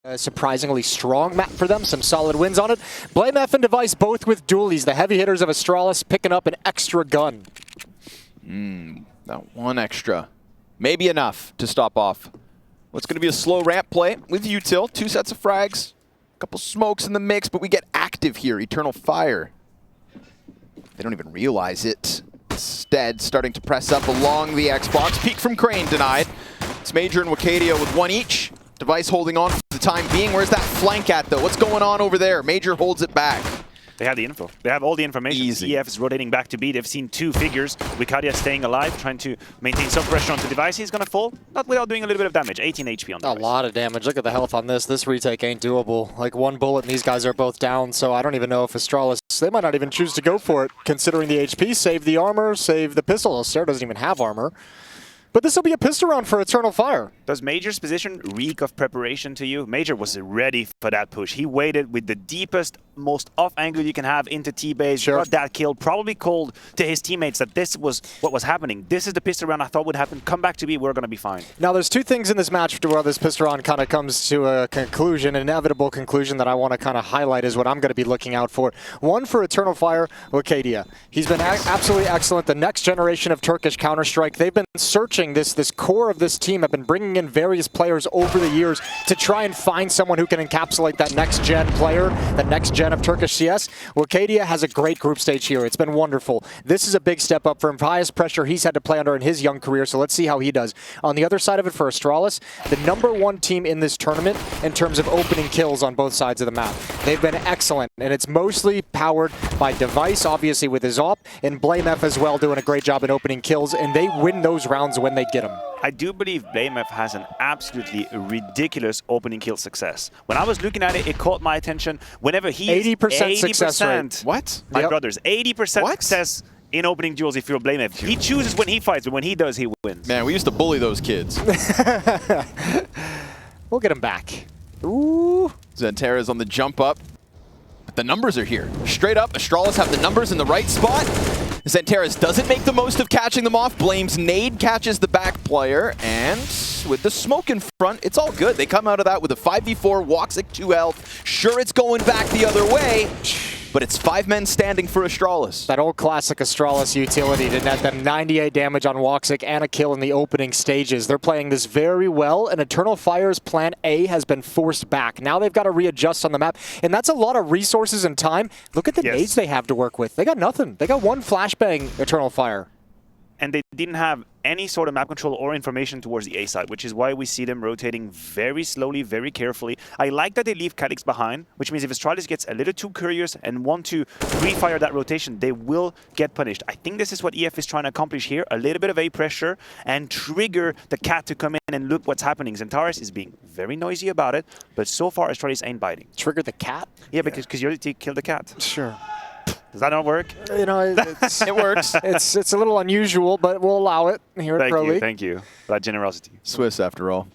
A surprisingly strong map for them, some solid wins on it. BlameF and Device both with dualies, the heavy hitters of Astralis picking up an extra gun. That one extra. Maybe enough to stop off what's going to be a slow ramp play with Util. 2 sets of frags, a couple smokes in the mix, but we get active here. Eternal Fire. They don't even realize it. Instead, starting to press up along the Xbox. Peek from Crane denied. It's Major and Wicadia with 1 each. Device holding on for the time being. Where's that flank at, though? What's going on over there? Major holds it back. They have the info. They have all the information. Easy. EF is rotating back to B. They've seen 2 figures. Wicadia staying alive, trying to maintain some pressure onto Device. He's going to fall, not without doing a little bit of damage. 18 HP on Device. A lot of damage. Look at the health on this. This retake ain't doable. Like 1 bullet and these guys are both down, so I don't even know if Astralis, they might not even choose to go for it, considering the HP. Save the armor, save the pistol. Staehr doesn't even have armor. But this will be a pistol round for Eternal Fire. Does Major's position reek of preparation to you? Major was ready for that push. He waited with the deepest, most off angle you can have into T-base. Sure. Got that kill. Probably called to his teammates that this was what was happening. This is the pistol round I thought would happen. Come back to B. We're going to be fine. Now, there's 2 things in this match where this pistol round kind of comes to a conclusion, an inevitable conclusion that I want to kind of highlight is what I'm going to be looking out for. One for Eternal Fire, Wicadia. He's been absolutely excellent. The next generation of Turkish Counter-Strike. They've been searching this core of this team, have been bringing in various players over the years to try and find someone who can encapsulate that next-gen player, the next gen of Turkish CS. Wicadia has a great group stage here. It's been wonderful. This is a big step up for him. Highest pressure he's had to play under in his young career, so let's see how he does. On the other side of it for Astralis, the #1 team in this tournament in terms of opening kills on both sides of the map. They've been excellent, and it's mostly powered by Device, obviously with his AWP, and BlameF as well doing a great job in opening kills, and they win those rounds when they get them. I do believe BlameF has an absolutely ridiculous opening kill success. When I was looking at it, it caught my attention. Whenever he 80% success rate. What? My brothers, 80% What? success in opening duels if you're BlameF. He chooses when he fights, but when he does, he wins. Man, we used to bully those kids. We'll get him back. Ooh. XANTARES on the jump up. But the numbers are here. Straight up, Astralis have the numbers in the right spot. XANTARES doesn't make the most of catching them off. Blames nade, catches the back player, and with the smoke in front, it's all good. They come out of that with a 5v4, Woxic 2 health. Sure, it's going back the other way, but it's 5 men standing for Astralis. That old classic Astralis utility to net them 98 damage on Woxic and a kill in the opening stages. They're playing this very well, and Eternal Fire's plan A has been forced back. Now they've got to readjust on the map, and that's a lot of resources and time. Look at the nades they have to work with. They got nothing. They got 1 flashbang Eternal Fire. And they didn't have any sort of map control or information towards the A side, which is why we see them rotating very slowly, very carefully. I like that they leave Calyx behind, which means if Astralis gets a little too curious and want to refire that rotation, they will get punished. I think this is what EF is trying to accomplish here, a little bit of A pressure and trigger the cat to come in and look what's happening. XANTARES is being very noisy about it, but so far Astralis ain't biting. Trigger the cat? Yeah, because you already killed the cat. Sure. Does that not work? You know, It works. It's a little unusual, but we'll allow it here at Pro League. Thank you for that generosity. Swiss, after all.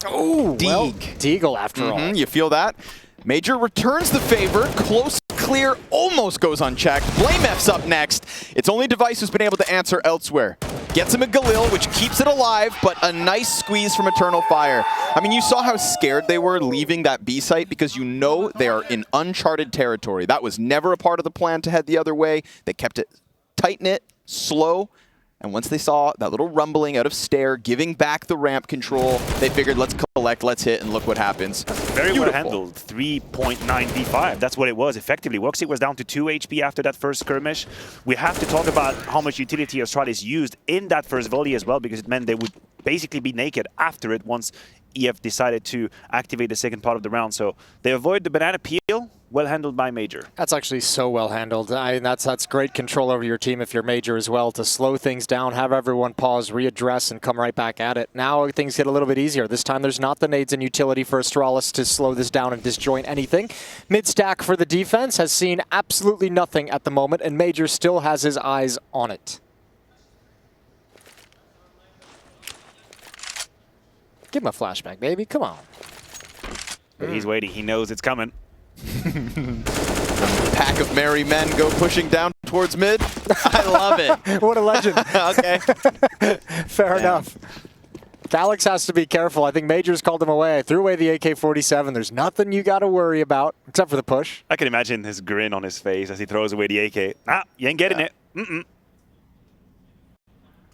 Oh, well, Deagle after all. You feel that? Major returns the favor. Close clear, almost goes unchecked. BlameF's up next. It's only Device who's been able to answer elsewhere. Gets him a Galil, which keeps it alive, but a nice squeeze from Eternal Fire. I mean, you saw how scared they were leaving that B site because you know they are in uncharted territory. That was never a part of the plan to head the other way. They kept it tight-knit, slow, and once they saw that little rumbling out of Staehr giving back the ramp control, they figured, let's collect, let's hit, and look what happens. Very well handled. 3.9 V5. That's what it was, effectively. Woxic was down to 2 HP after that first skirmish. We have to talk about how much utility Astralis used in that first volley as well, because it meant they would basically be naked after it once EF decided to activate the second part of the round. So they avoid the banana peel. Well handled by Major. That's actually so well handled. That's great control over your team if you're Major as well, to slow things down, have everyone pause, readdress, and come right back at it. Now things get a little bit easier. This time there's not the nades and utility for Astralis to slow this down and disjoint anything. Mid-stack for the defense has seen absolutely nothing at the moment, and Major still has his eyes on it. Give him a flashback, baby. Come on. He's waiting. He knows it's coming. Pack of merry men go pushing down towards mid. I love it. What a legend. Okay. Fair enough. Calyx has to be careful. I think Majors called him away. I threw away the AK-47. There's nothing you got to worry about, except for the push. I can imagine his grin on his face as he throws away the AK. Ah, you ain't getting it.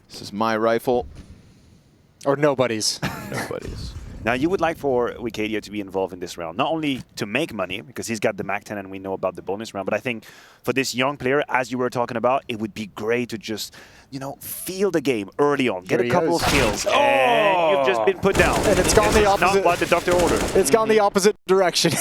This is my rifle. Or nobody's. Nobody's. Now, you would like for Wicadia to be involved in this round, not only to make money, because he's got the MAC-10 and we know about the bonus round, but I think for this young player, as you were talking about, it would be great to just, you know, feel the game early on, get a couple of kills, and you've just been put down. And it's gone the opposite. Not what the doctor ordered. It's gone the opposite direction.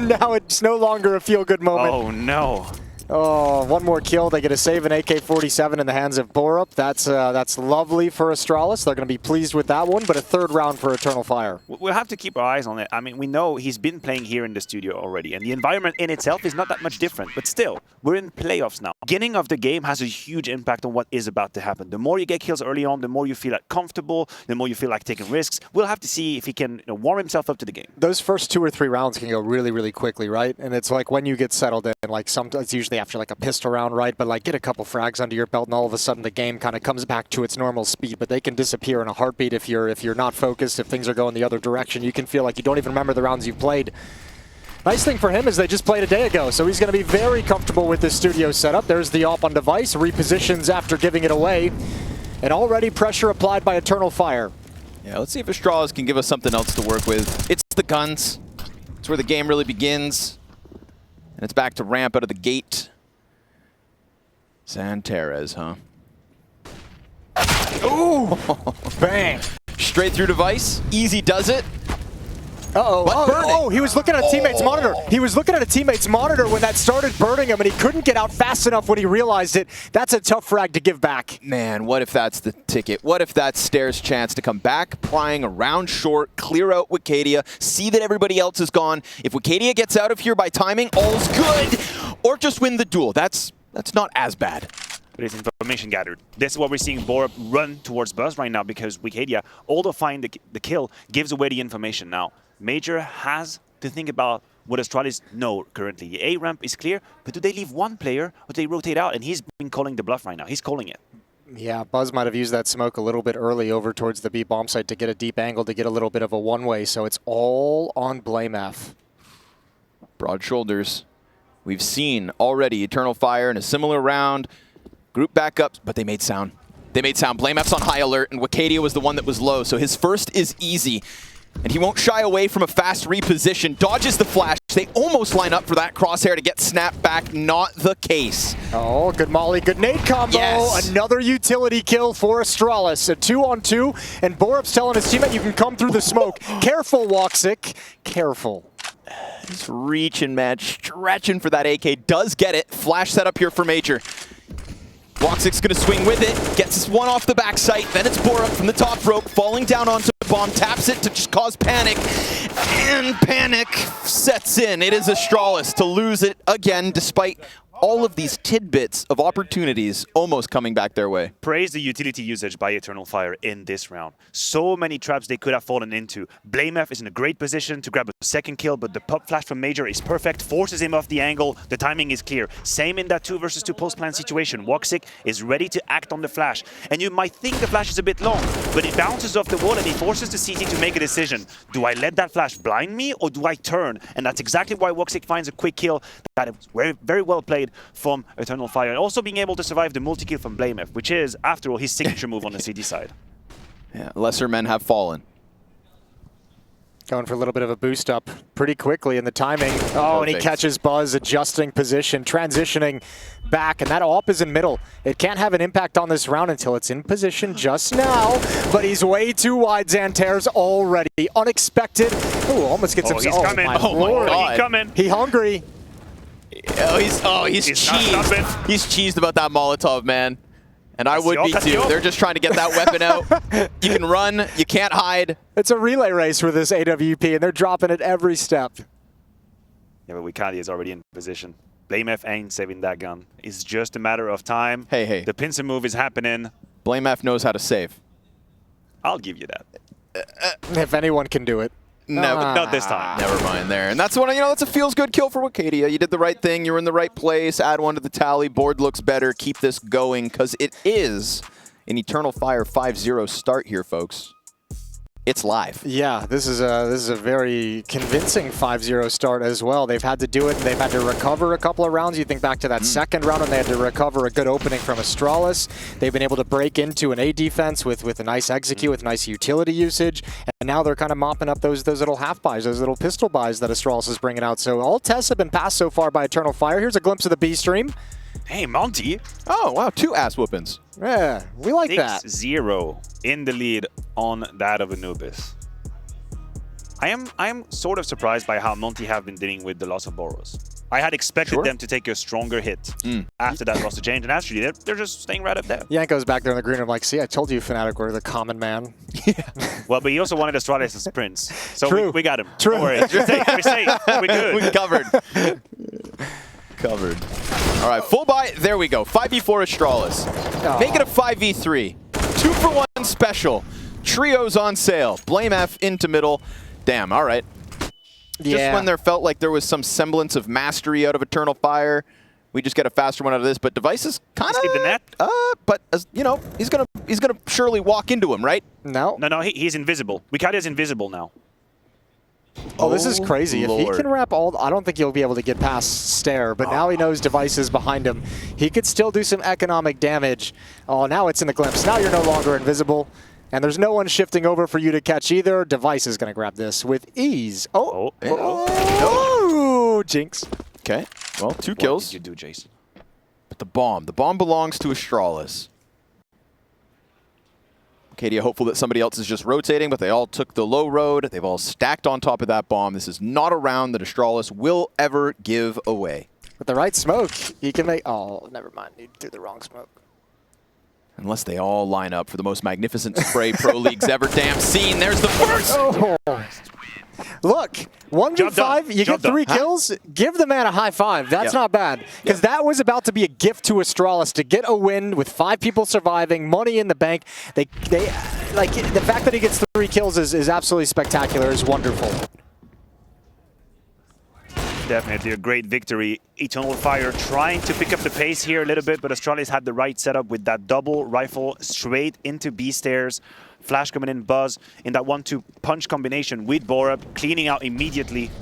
Now it's no longer a feel-good moment. Oh, no. Oh, one more kill. They get a save an AK-47 in the hands of Borup. That's lovely for Astralis. They're going to be pleased with that one, but a third round for Eternal Fire. We'll have to keep our eyes on it. I mean, we know he's been playing here in the studio already, and the environment in itself is not that much different, but still, we're in playoffs now. Beginning of the game has a huge impact on what is about to happen. The more you get kills early on, the more you feel like comfortable, the more you feel like taking risks. We'll have to see if he can warm himself up to the game. Those first 2 or 3 rounds can go really, really quickly, right? And it's like when you get settled in, like sometimes usually after like a pistol round, right? But like get a couple frags under your belt and all of a sudden the game kind of comes back to its normal speed, but they can disappear in a heartbeat if you're not focused, if things are going the other direction. You can feel like you don't even remember the rounds you've played. Nice thing for him is they just played a day ago, so he's going to be very comfortable with this studio setup. There's the AWP on device, repositions after giving it away, and already pressure applied by Eternal Fire. Yeah, let's see if Astralis can give us something else to work with. It's the guns. It's where the game really begins. And it's back to ramp out of the gate. XANTARES, huh? Ooh! Bang! Straight through device. Easy does it. Oh, he was looking at a teammate's monitor. He was looking at a teammate's monitor when that started burning him, and he couldn't get out fast enough when he realized it. That's a tough frag to give back. Man, what if that's the ticket? What if that's Staehr's chance to come back, prying around short, clear out Wicadia, see that everybody else is gone. If Wicadia gets out of here by timing, all's good. Or just win the duel. That's not as bad. But it's information gathered. This is what we're seeing Borup run towards Buzz right now because Wicadia, although finding the kill, gives away the information now. Major has to think about what Astralis know currently. The A ramp is clear, but do they leave one player or do they rotate out? And he's been calling the bluff right now. He's calling it. Yeah, Buzz might have used that smoke a little bit early over towards the B bomb site to get a deep angle, to get a little bit of a one-way, so it's all on BlameF. Broad shoulders. We've seen already Eternal Fire in a similar round. Group backups, but they made sound. They made sound. BlameF's on high alert, and Wicadia was the one that was low, so his first is easy. And he won't shy away from a fast reposition. Dodges the flash. They almost line up for that crosshair to get snapped back. Not the case. Oh, good molly, good nade combo. Yes. Another utility kill for Astralis. A 2-on-2, and Borup's telling his teammate you can come through the smoke. Careful, Woxic. Careful. He's reaching, man. Stretching for that AK. Does get it. Flash setup here for Major. Woxic's going to swing with it. Gets one off the backside. Then it's Borup from the top rope. Falling down onto the bomb. Taps it to just cause panic. And panic sets in. It is Astralis to lose it again despite all of these tidbits of opportunities almost coming back their way. Praise the utility usage by Eternal Fire in this round. So many traps they could have fallen into. BlameF is in a great position to grab a second kill, but the pop flash from Major is perfect, forces him off the angle, the timing is clear. Same in that 2 versus 2 post-plan situation. Woxic is ready to act on the flash. And you might think the flash is a bit long, but it bounces off the wall and he forces the CT to make a decision. Do I let that flash blind me or do I turn? And that's exactly why Woxic finds a quick kill. That was very, very well played from Eternal Fire, and also being able to survive the multi-kill from BlameF, which is, after all, his signature move on the CD side. Yeah, lesser men have fallen. Going for a little bit of a boost up pretty quickly in the timing. Oh, and he catches Buzz, adjusting position, transitioning back, and that AWP is in middle. It can't have an impact on this round until it's in position just now, but he's way too wide. XANTARES already. Unexpected. Ooh, almost gets himself. He's coming. My God. He's coming. He hungry. He's cheesed. He's cheesed about that Molotov, man. And I would be too. They're just trying to get that weapon out. You can run, you can't hide. It's a relay race for this AWP, and they're dropping it every step. Yeah, but Wicadia is already in position. BlameF ain't saving that gun. It's just a matter of time. Hey. The pincer move is happening. BlameF knows how to save. I'll give you that. If anyone can do it. No, not this time. Never mind there. And that's one, that's a feels-good kill for Wicadia. You did the right thing. You were in the right place. Add one to the tally. Board looks better. Keep this going because it is an Eternal Fire 5-0 start here, folks. it's live. Yeah, this is a very convincing 5-0 start as well. They've had to do it. They've had to recover a couple of rounds. You think back to that second round when they had to recover a good opening from Astralis. They've been able to break into an A defense with a nice execute, with nice utility usage, and now they're kind of mopping up those little half buys, those little pistol buys that Astralis is bringing out. So all tests have been passed so far by Eternal Fire. Here's a glimpse of the B stream. Hey, Monty. Oh, wow, 2 ass whoopings. Yeah, we like that. 6-0 in the lead on that of Anubis. I am sort of surprised by how Monty have been dealing with the loss of Boros. I had expected them to take a stronger hit after that loss to change, and actually they're just staying right up there. Yanko's back there in the green. I'm like, see, I told you, Fnatic were the common man. Well, but he also wanted Astralis as sprints, so True. we got him. True. Don't worry. We're safe. We're good. We covered. Covered. All right, full buy. There we go. 5v4 Astralis. Make it a 5v3. 2-for-1 special. Trios on sale. Blame F into middle. Damn, all right. Yeah. Just when there felt like there was some semblance of mastery out of Eternal Fire, we just get a faster one out of this. But Device is kind of... Leave the net. But, you know, he's gonna surely walk into him, right? No. No, he's invisible. Wicadia is invisible now. Oh, this is crazy. Lord. If he can wrap all... I don't think he'll be able to get past Staehr, but now he knows Device is behind him. He could still do some economic damage. Oh, now it's in the glimpse. Now you're no longer invisible. And there's no one shifting over for you to catch either. Device is going to grab this with ease. Oh, jinx. Okay, well, 2 kills. What did you do, Jason? But the bomb belongs to Astralis. Wicadia hopeful that somebody else is just rotating, but they all took the low road. They've all stacked on top of that bomb. This is not a round that Astralis will ever give away. With the right smoke, he can make... Oh, never mind. He threw the wrong smoke. Unless they all line up for the most magnificent spray Pro League's ever damn seen. There's the first! Oh. Look, 1v5, you get 3 kills, give the man a high five. That's not bad. Because that was about to be a gift to Astralis to get a win with 5 people surviving, money in the bank. They like the fact that he gets 3 kills is absolutely spectacular, is wonderful. Definitely a great victory. Eternal Fire trying to pick up the pace here a little bit, but Astralis had the right setup with that double rifle straight into B stairs. Flash coming in, Buzz in that 1-2 punch combination with Borup, cleaning out immediately,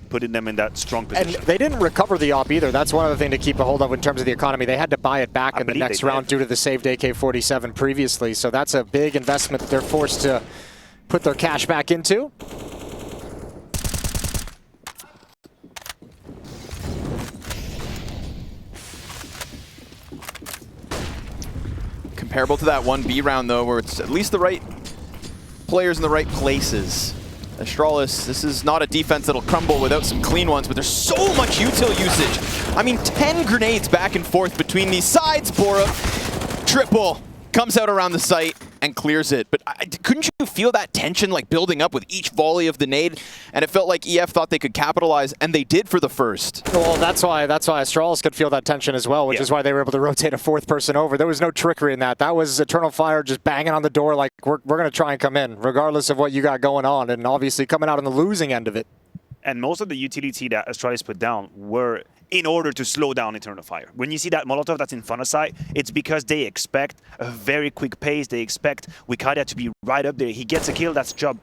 putting them in that strong position. And they didn't recover the op either. That's one other thing to keep a hold of in terms of the economy. They had to buy it back in the next round due to the saved AK-47 previously. So that's a big investment that they're forced to put their cash back into. Comparable to that 1B round, though, where it's at least the right players in the right places. Astralis, this is not a defense that'll crumble without some clean ones, but there's so much util usage. I mean, 10 grenades back and forth between these sides. Borup, triple, comes out around the site and clears it. But couldn't you feel that tension like building up with each volley of the nade? And it felt like EF thought they could capitalize, and they did for the first. Well, that's why Astralis could feel that tension as well, which is why they were able to rotate a 4th person over. There was no trickery in that. That was Eternal Fire just banging on the door like, we're going to try and come in, regardless of what you got going on, and obviously coming out on the losing end of it. And most of the utility that Astralis put down were in order to slow down Eternal Fire. When you see that Molotov that's in front of site, it's because they expect a very quick pace. They expect Wicadia to be right up there. He gets a kill, that's job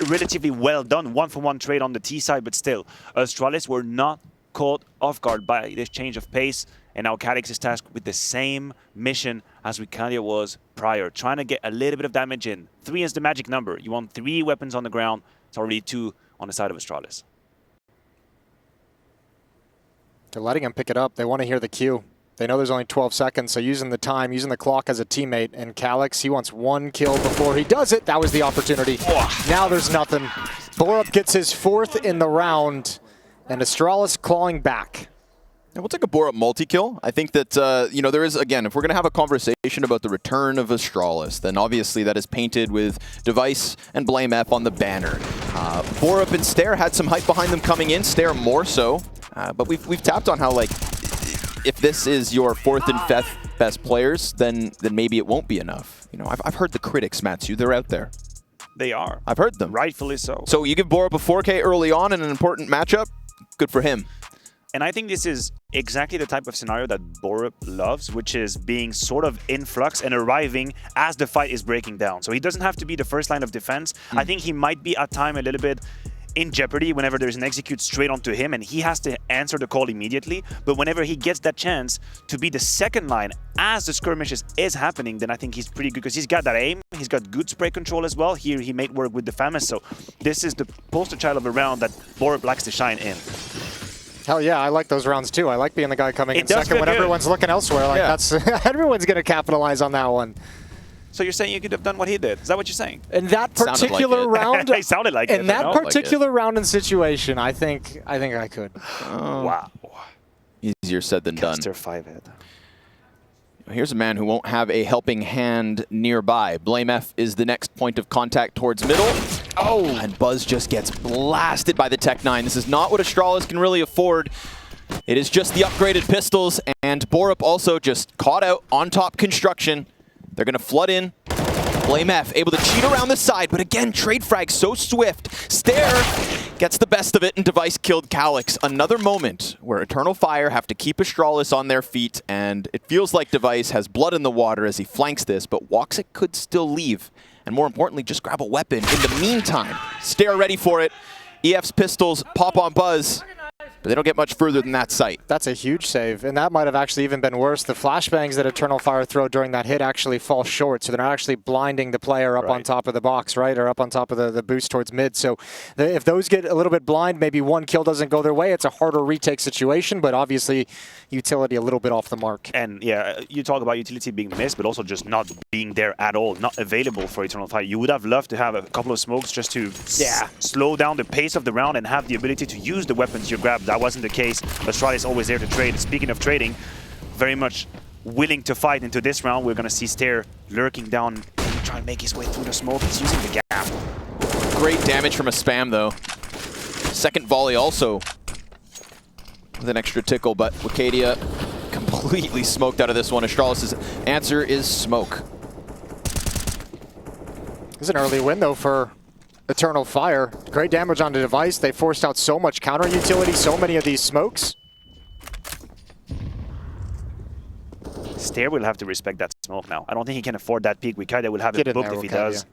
relatively well done. 1-for-1 trade on the T side, but still, Astralis were not caught off guard by this change of pace. And now Calyx is tasked with the same mission as Wicadia was prior, trying to get a little bit of damage in. 3 is the magic number. You want 3 weapons on the ground. It's already 2 on the side of Astralis. They're letting him pick it up. They want to hear the cue. They know there's only 12 seconds, so using the time, using the clock as a teammate. And Calyx, he wants 1 kill before he does it. That was the opportunity. Now there's nothing. Borup gets his 4th in the round, and Astralis clawing back. And we'll take a Borup multi-kill. I think that, you know, there is, again, if we're going to have a conversation about the return of Astralis, then obviously that is painted with Device and Blame F on the banner. Borup and Staehr had some hype behind them coming in, Staehr more so. But we've tapped on how, like, if this is your 4th and 5th best players, then maybe it won't be enough. You know, I've heard the critics, Matsu. They're out there. They are. I've heard them. Rightfully so. So you give Borup a 4K early on in an important matchup, good for him. And I think this is exactly the type of scenario that Borup loves, which is being sort of in flux and arriving as the fight is breaking down. So he doesn't have to be the first line of defense. I think he might be at time a little bit in jeopardy whenever there's an execute straight onto him and he has to answer the call immediately. But whenever he gets that chance to be the second line as the skirmishes is happening, then I think he's pretty good because he's got that aim, he's got good spray control as well. Here he made work with the Famous, so this is the poster child of a round that Borup likes to shine in. Hell yeah, I like those rounds too. I like being the guy coming in second when good. everyone's looking elsewhere. Like that's everyone's going to capitalize on that one. So you're saying you could have done what he did? Is that what you're saying? In that particular round, it sounded like in it. that particular round and situation, I think I could. Wow. Easier said than done. Caster 5-head. Here's a man who won't have a helping hand nearby. BlameF is the next point of contact towards middle. Oh, and Buzz just gets blasted by the Tech-9. This is not what Astralis can really afford. It is just the upgraded pistols, and Borup also just caught out on top construction. They're going to flood in. BlameF able to cheat around the side, but again, trade frag so swift. Staehr gets the best of it, and Device killed Calyx. Another moment where Eternal Fire have to keep Astralis on their feet, and it feels like Device has blood in the water as he flanks this, but Woxic could still leave. And more importantly, just grab a weapon. In the meantime, Staehr ready for it. EF's pistols pop on Buzz, but they don't get much further than that sight. That's a huge save, and that might have actually even been worse. The flashbangs that Eternal Fire throw during that hit actually fall short, so they're not actually blinding the player up on top of the box, right, or up on top of the boost towards mid. So if those get a little bit blind, maybe one kill doesn't go their way. It's a harder retake situation, but obviously utility a little bit off the mark. And yeah, you talk about utility being missed, but also just not being there at all, not available for Eternal Fire. You would have loved to have a couple of smokes just to slow down the pace of the round and have the ability to use the weapons you grabbed. That wasn't the case. Astralis is always there to trade. Speaking of trading, very much willing to fight into this round. We're going to see Staehr lurking down, trying to make his way through the smoke. He's using the gap. Great damage from a spam, though. Second volley also with an extra tickle, but Wicadia completely smoked out of this one. Astralis' answer is smoke. This is an early win, though, for Eternal Fire. Great damage on the Device. They forced out so much counter utility, so many of these smokes. Staehr will have to respect that smoke now. I don't think he can afford that peak. Wicadia will have it booked if he does.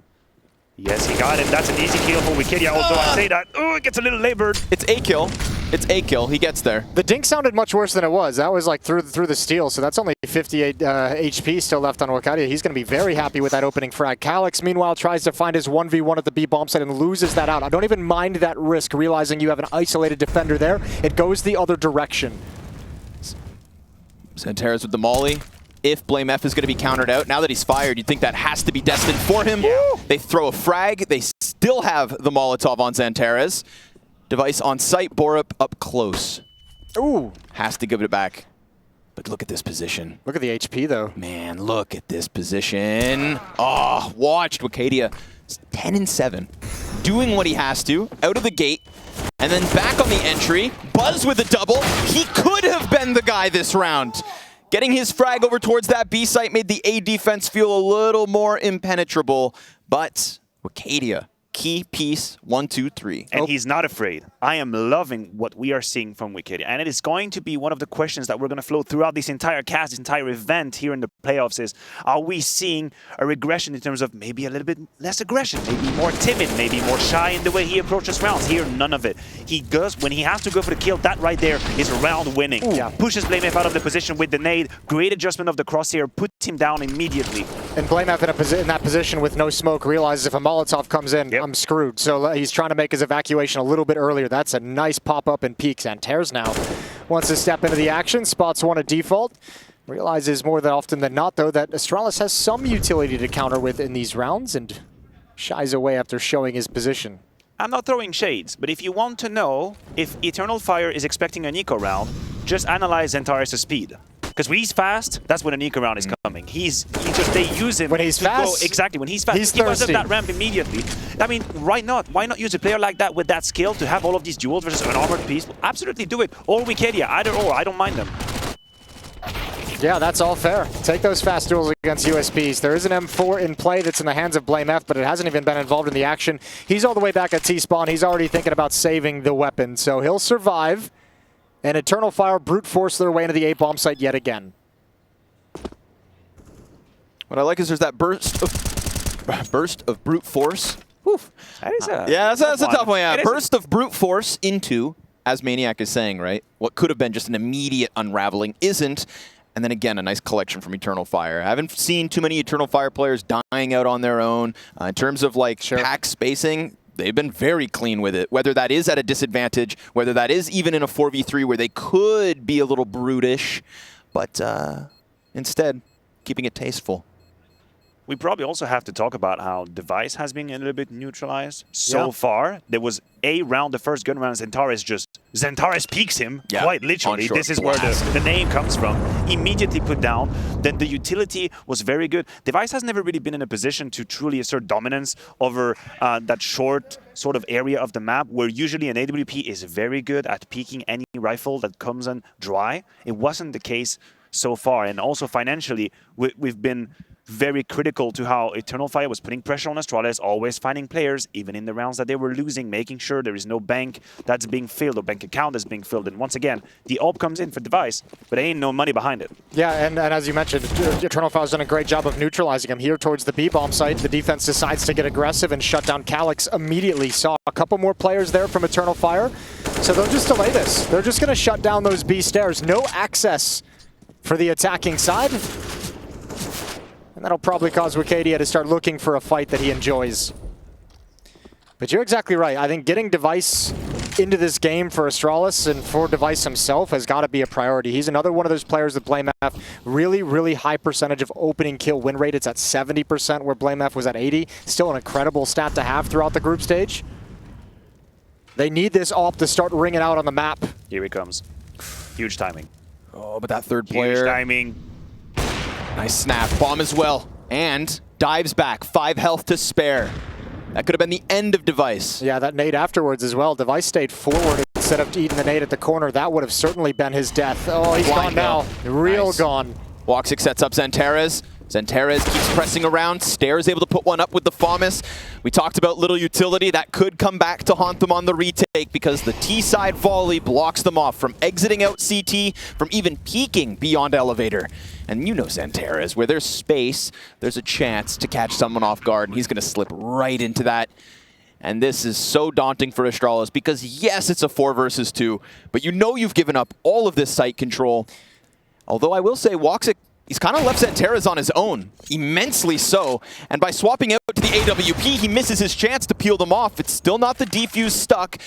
Yes, he got it. That's an easy kill for Wicadia, although I say that, it gets a little labored. It's a kill. It's a kill. He gets there. The dink sounded much worse than it was. That was like through the steel, so that's only 58 HP still left on Wicadia. He's going to be very happy with that opening frag. Calyx, meanwhile, tries to find his 1v1 at the B bomb site and loses that out. I don't even mind that risk, realizing you have an isolated defender there. It goes the other direction. XANTARES with the molly. If BlameF is going to be countered out, now that he's fired, you'd think that has to be destined for him. Yeah. They throw a frag. They still have the Molotov on XANTARES. Device on site, Borup up close. Ooh. Has to give it back. But look at this position. Look at the HP, though. Man, look at this position. Oh, watched Wicadia. 10-7. Doing what he has to, out of the gate. And then back on the entry. Buzz with a double. He could have been the guy this round. Getting his frag over towards that B site made the A defense feel a little more impenetrable. But Wicadia, key piece, 1, 2, 3. And he's not afraid. I am loving what we are seeing from Wicadia. And it is going to be one of the questions that we're going to flow throughout this entire cast, this entire event here in the playoffs is, are we seeing a regression in terms of maybe a little bit less aggression, maybe more timid, maybe more shy in the way he approaches rounds? Here, none of it. He goes, when he has to go for the kill, that right there is round winning. Yeah. Pushes BlameF out of the position with the nade, great adjustment of the crosshair, puts him down immediately. And BlameF in that position with no smoke realizes if a Molotov comes in, I'm screwed. So he's trying to make his evacuation a little bit earlier. That's a nice pop-up and peak. XANTARES now wants to step into the action, spots one at default. Realizes more than often than not, though, that Astralis has some utility to counter with in these rounds and shies away after showing his position. I'm not throwing shades, but if you want to know if Eternal Fire is expecting an eco round, just analyze XANTARES' speed. Because when he's fast, that's when an eco round is coming. They use him when he's fast. Go, exactly, when he's fast. He's he goes thirsty. up that ramp immediately. I mean, why not? Why not use a player like that with that skill to have all of these duels versus an armored piece? Absolutely do it. Or Wicadia, either or. I don't mind them. Yeah, that's all fair. Take those fast duels against USPs. There is an M4 in play that's in the hands of BlameF, but it hasn't even been involved in the action. He's all the way back at T-spawn. He's already thinking about saving the weapon, so he'll survive. And Eternal Fire brute force their way into the A bomb site yet again. What I like is there's that burst of brute force. Whew. That is a That's a tough one. Yeah, It is burst of brute force into, as Maniac is saying, right? What could have been just an immediate unraveling isn't. And then again, a nice collection from Eternal Fire. I haven't seen too many Eternal Fire players dying out on their own. In terms of like pack spacing, they've been very clean with it. Whether that is at a disadvantage, whether that is even in a 4v3 where they could be a little brutish, but instead, keeping it tasteful. We probably also have to talk about how Device has been a little bit neutralized so far. There was a round, the first gun round, XANTARES peeks him, quite literally. This is where the name comes from. Immediately put down. Then the utility was very good. Device has never really been in a position to truly assert dominance over that short sort of area of the map, where usually an AWP is very good at peeking any rifle that comes in dry. It wasn't the case so far. And also financially, we've been very critical to how Eternal Fire was putting pressure on Astralis, always finding players, even in the rounds that they were losing, making sure there is no bank that's being filled or bank account that's being filled. And once again, the AWP comes in for Device, but there ain't no money behind it. Yeah, and as you mentioned, Eternal Fire's done a great job of neutralizing him. Here towards the B-bomb site, the defense decides to get aggressive and shut down Calyx immediately. Saw a couple more players there from Eternal Fire, so they'll just delay this. They're just going to shut down those B stairs. No access for the attacking side. And that'll probably cause Wicadia to start looking for a fight that he enjoys. But you're exactly right. I think getting Device into this game for Astralis and for Device himself has got to be a priority. He's another one of those players that BlameF, really, really high percentage of opening kill win rate. It's at 70%, where BlameF was at 80. Still an incredible stat to have throughout the group stage. They need this AWP to start ringing out on the map. Here he comes. Huge timing. Oh, but that third player. Huge timing. Nice snap. Bomb as well. And dives back. 5 health to spare. That could have been the end of Device. Yeah, that nade afterwards as well. Device stayed forward instead of eating the nade at the corner. That would have certainly been his death. Oh, he's gone now. Real gone. Woxic sets up XANTARES. XANTARES keeps pressing around. Staehr is able to put one up with the FAMAS. We talked about little utility. That could come back to haunt them on the retake because the T-side volley blocks them off from exiting out CT, from even peeking beyond elevator. And you know XANTARES, where there's space, there's a chance to catch someone off guard, and he's going to slip right into that. And this is so daunting for Astralis because, yes, it's a 4 versus 2, but you know you've given up all of this site control. Although I will say, Woxic, he's kind of left XANTARES on his own, immensely so. And by swapping out to the AWP, he misses his chance to peel them off. It's still not the defuse stuck.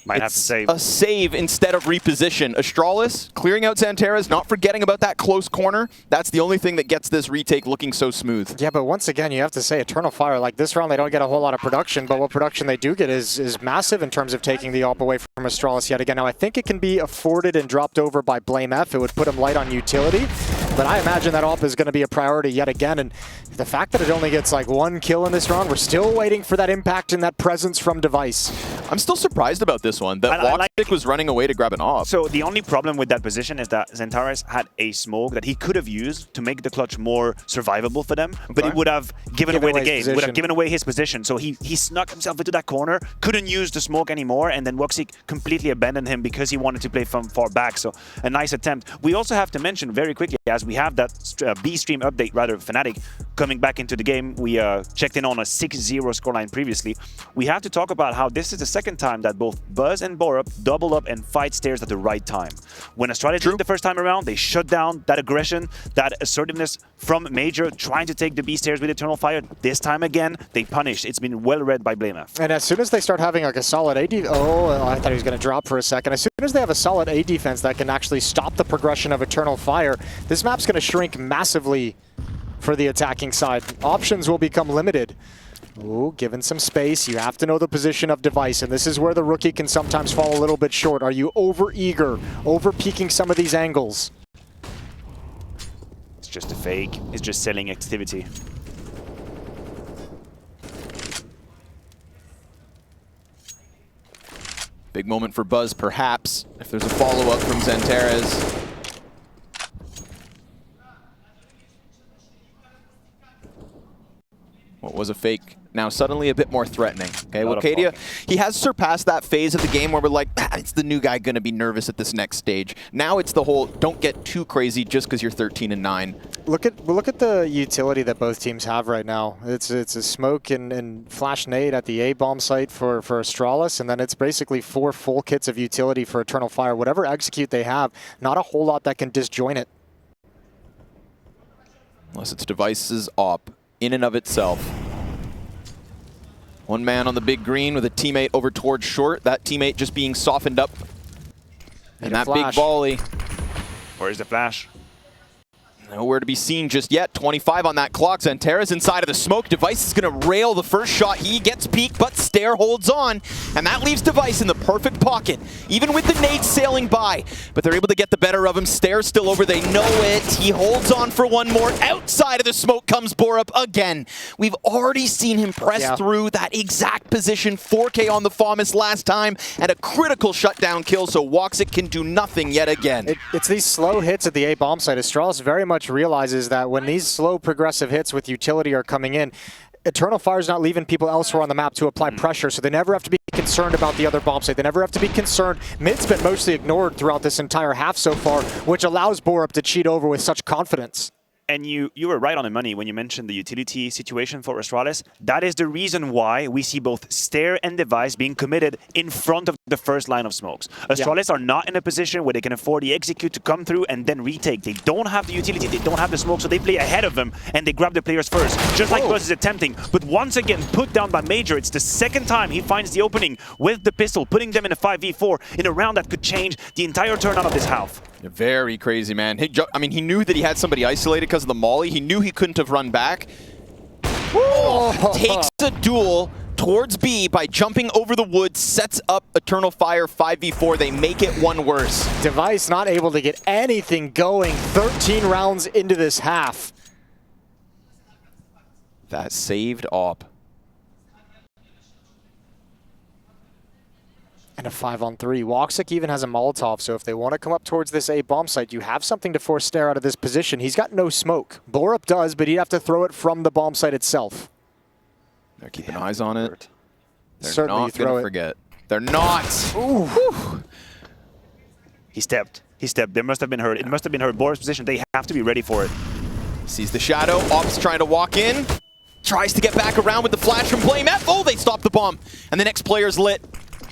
Might have to save. A save instead of reposition. Astralis clearing out XANTARES, not forgetting about that close corner. That's the only thing that gets this retake looking so smooth. Yeah, but once again, you have to say Eternal Fire, like this round, they don't get a whole lot of production, but what production they do get is massive in terms of taking the AWP away from Astralis yet again. Now, I think it can be afforded and dropped over by BlameF. It would put him light on utility, but I imagine that AWP is going to be a priority yet again, and the fact that it only gets like 1 kill in this round, we're still waiting for that impact and that presence from Device. I'm still surprised about this one, that Woxic was running away to grab an AWP. So the only problem with that position is that XANTARES had a smoke that he could have used to make the clutch more survivable for them, but it would have given away the game, would have given away his position. So he snuck himself into that corner, couldn't use the smoke anymore, and then Woxic completely abandoned him because he wanted to play from far back. So a nice attempt. We also have to mention very quickly, as we have that B stream update, rather Fnatic, coming back into the game. We checked in on a 6-0 scoreline previously. We have to talk about how this is the second time that both Buzz and Borup double up and fight Staehr at the right time. When Astralis did it the first time around, they shut down that aggression, that assertiveness from Major, trying to take the B Staehr with Eternal Fire. This time again, they punished. It's been well read by BlameF. And as soon as they start having like a solid A defense, oh, I thought he was going to drop for a second. As soon as they have a solid A defense that can actually stop the progression of Eternal Fire, this map's going to shrink massively for the attacking side. Options will become limited. Ooh, given some space, you have to know the position of Device, and this is where the rookie can sometimes fall a little bit short. Are you over-eager, over-peaking some of these angles? It's just a fake. It's just selling activity. Big moment for Buzz, perhaps, if there's a follow-up from XANTARES. What was a fake. Now suddenly a bit more threatening. Okay, Wicadia, he has surpassed that phase of the game where we're like, it's the new guy going to be nervous at this next stage. Now it's the whole, don't get too crazy just because you're 13-9. Look at the utility that both teams have right now. It's a smoke and flash nade at the A bomb site for Astralis, and then it's basically 4 full kits of utility for Eternal Fire. Whatever execute they have, not a whole lot that can disjoint it. Unless it's Device's op in and of itself. One man on the big green with a teammate over towards short. That teammate just being softened up. And that big volley. Where's the flash? Nowhere to be seen just yet. 25 on that clock. XANTARES inside of the smoke. Device is going to rail the first shot. He gets peeked, but Staehr holds on. And that leaves Device in the perfect pocket, even with the nades sailing by. But they're able to get the better of him. Staehr's still over. They know it. He holds on for one more. Outside of the smoke comes Borup again. We've already seen him press through that exact position. 4K on the FAMAS last time. And a critical shutdown kill, so Woxic can do nothing yet again. It's these slow hits at the A bomb site. Astralis very much realizes that when these slow progressive hits with utility are coming in, Eternal Fire's not leaving people elsewhere on the map to apply pressure, so they never have to be concerned about the other bomb site. They never have to be concerned. Mid's been mostly ignored throughout this entire half so far, which allows Borup to cheat over with such confidence. And you were right on the money when you mentioned the utility situation for Astralis. That is the reason why we see both Staehr and Device being committed in front of the first line of smokes. Astralis are not in a position where they can afford the execute to come through and then retake. They don't have the utility, they don't have the smoke, so they play ahead of them and they grab the players first, just like Buzz is attempting. But once again, put down by Major. It's the second time he finds the opening with the pistol, putting them in a 5v4 in a round that could change the entire turnout of this half. Very crazy, man. I mean, he knew that he had somebody isolated because of the molly. He knew he couldn't have run back. Takes a duel towards B by jumping over the woods, sets up Eternal Fire 5v4. They make it one worse. Device not able to get anything going 13 rounds into this half. That saved op. And a 5-on-3. Woxic even has a Molotov, so if they want to come up towards this A bomb site, you have something to force Staehr out of this position. He's got no smoke. Borup does, but he'd have to throw it from the bomb site itself. They're keeping eyes on it. They're Certainly not going to forget. They're not. Ooh. He stepped. He stepped. They must have been hurt. It must have been hurt. Borup's position. They have to be ready for it. Sees the shadow. Op's trying to walk in. Tries to get back around with the flash from BlameF. Oh, they stopped the bomb. And the next player's lit.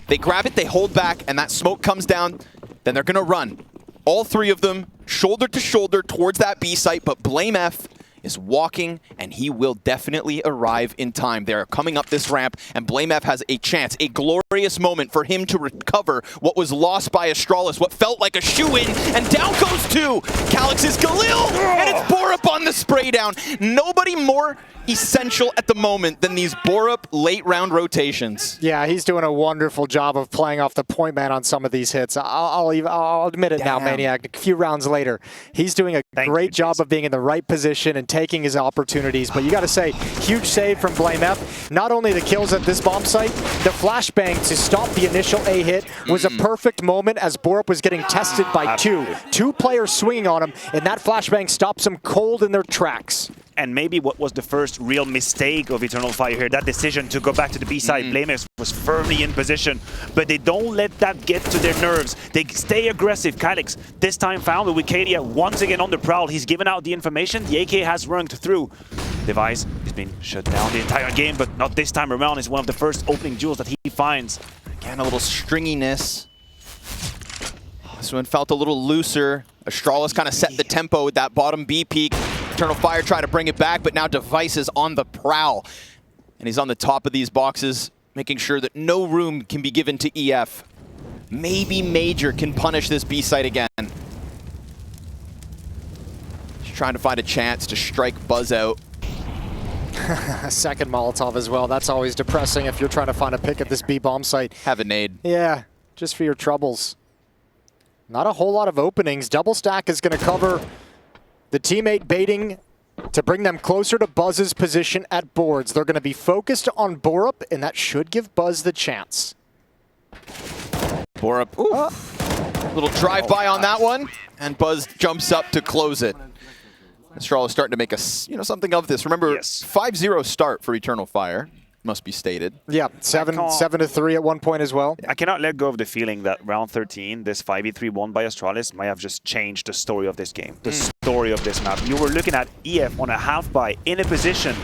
They grab it, they hold back, and that smoke comes down. Then they're going to run. All 3 of them, shoulder to shoulder towards that B site, but BlameF is walking, and he will definitely arrive in time. They're coming up this ramp, and BlameF has a chance, a glorious moment for him to recover what was lost by Astralis, what felt like a shoe-in, and down goes 2. Calyx's Khalil, and it's Borup on the spray down. Nobody more essential at the moment than these Borup late round rotations. Yeah, he's doing a wonderful job of playing off the point man on some of these hits. I'll admit it now, Maniac. A few rounds later, he's doing a great job of being in the right position and taking his opportunities. But you got to say, huge save from BlameF. Not only the kills at this bomb site, the flashbang to stop the initial A hit was a perfect moment as Borup was getting tested by 2 players swinging on him, and that flashbang stops them cold in their tracks. And maybe what was the first real mistake of Eternal Fire here, that decision to go back to the B side. BlameF was firmly in position, but they don't let that get to their nerves. They stay aggressive. Calyx, this time found with Wicadia once again on the prowl. He's given out the information. The AK has run through. Device has been shut down the entire game, but not this time around. It's one of the first opening duels that he finds. Again, a little stringiness. This one felt a little looser. Astralis kind of set the tempo with that bottom B peak. Eternal Fire try to bring it back, but now Device is on the prowl. And he's on the top of these boxes, making sure that no room can be given to EF. Maybe Major can punish this B site again. He's trying to find a chance to strike Buzz out. A second Molotov as well. That's always depressing if you're trying to find a pick at this B bomb site. Have a nade. Yeah, just for your troubles. Not a whole lot of openings. Double stack is going to cover the teammate baiting to bring them closer to Buzz's position at boards. They're going to be focused on Borup, and that should give Buzz the chance. Borup, little drive-by on that one, and Buzz jumps up to close it. Astralis starting to make a, something of this. Remember, Yes. 5-0 start for Eternal Fire, must be stated. Yeah, 7-3 at one point as well. I cannot let go of the feeling that round 13, this 5v3 won by Astralis, might have just changed the story of this game, the story of this map. You were looking at EF on a half-buy in a position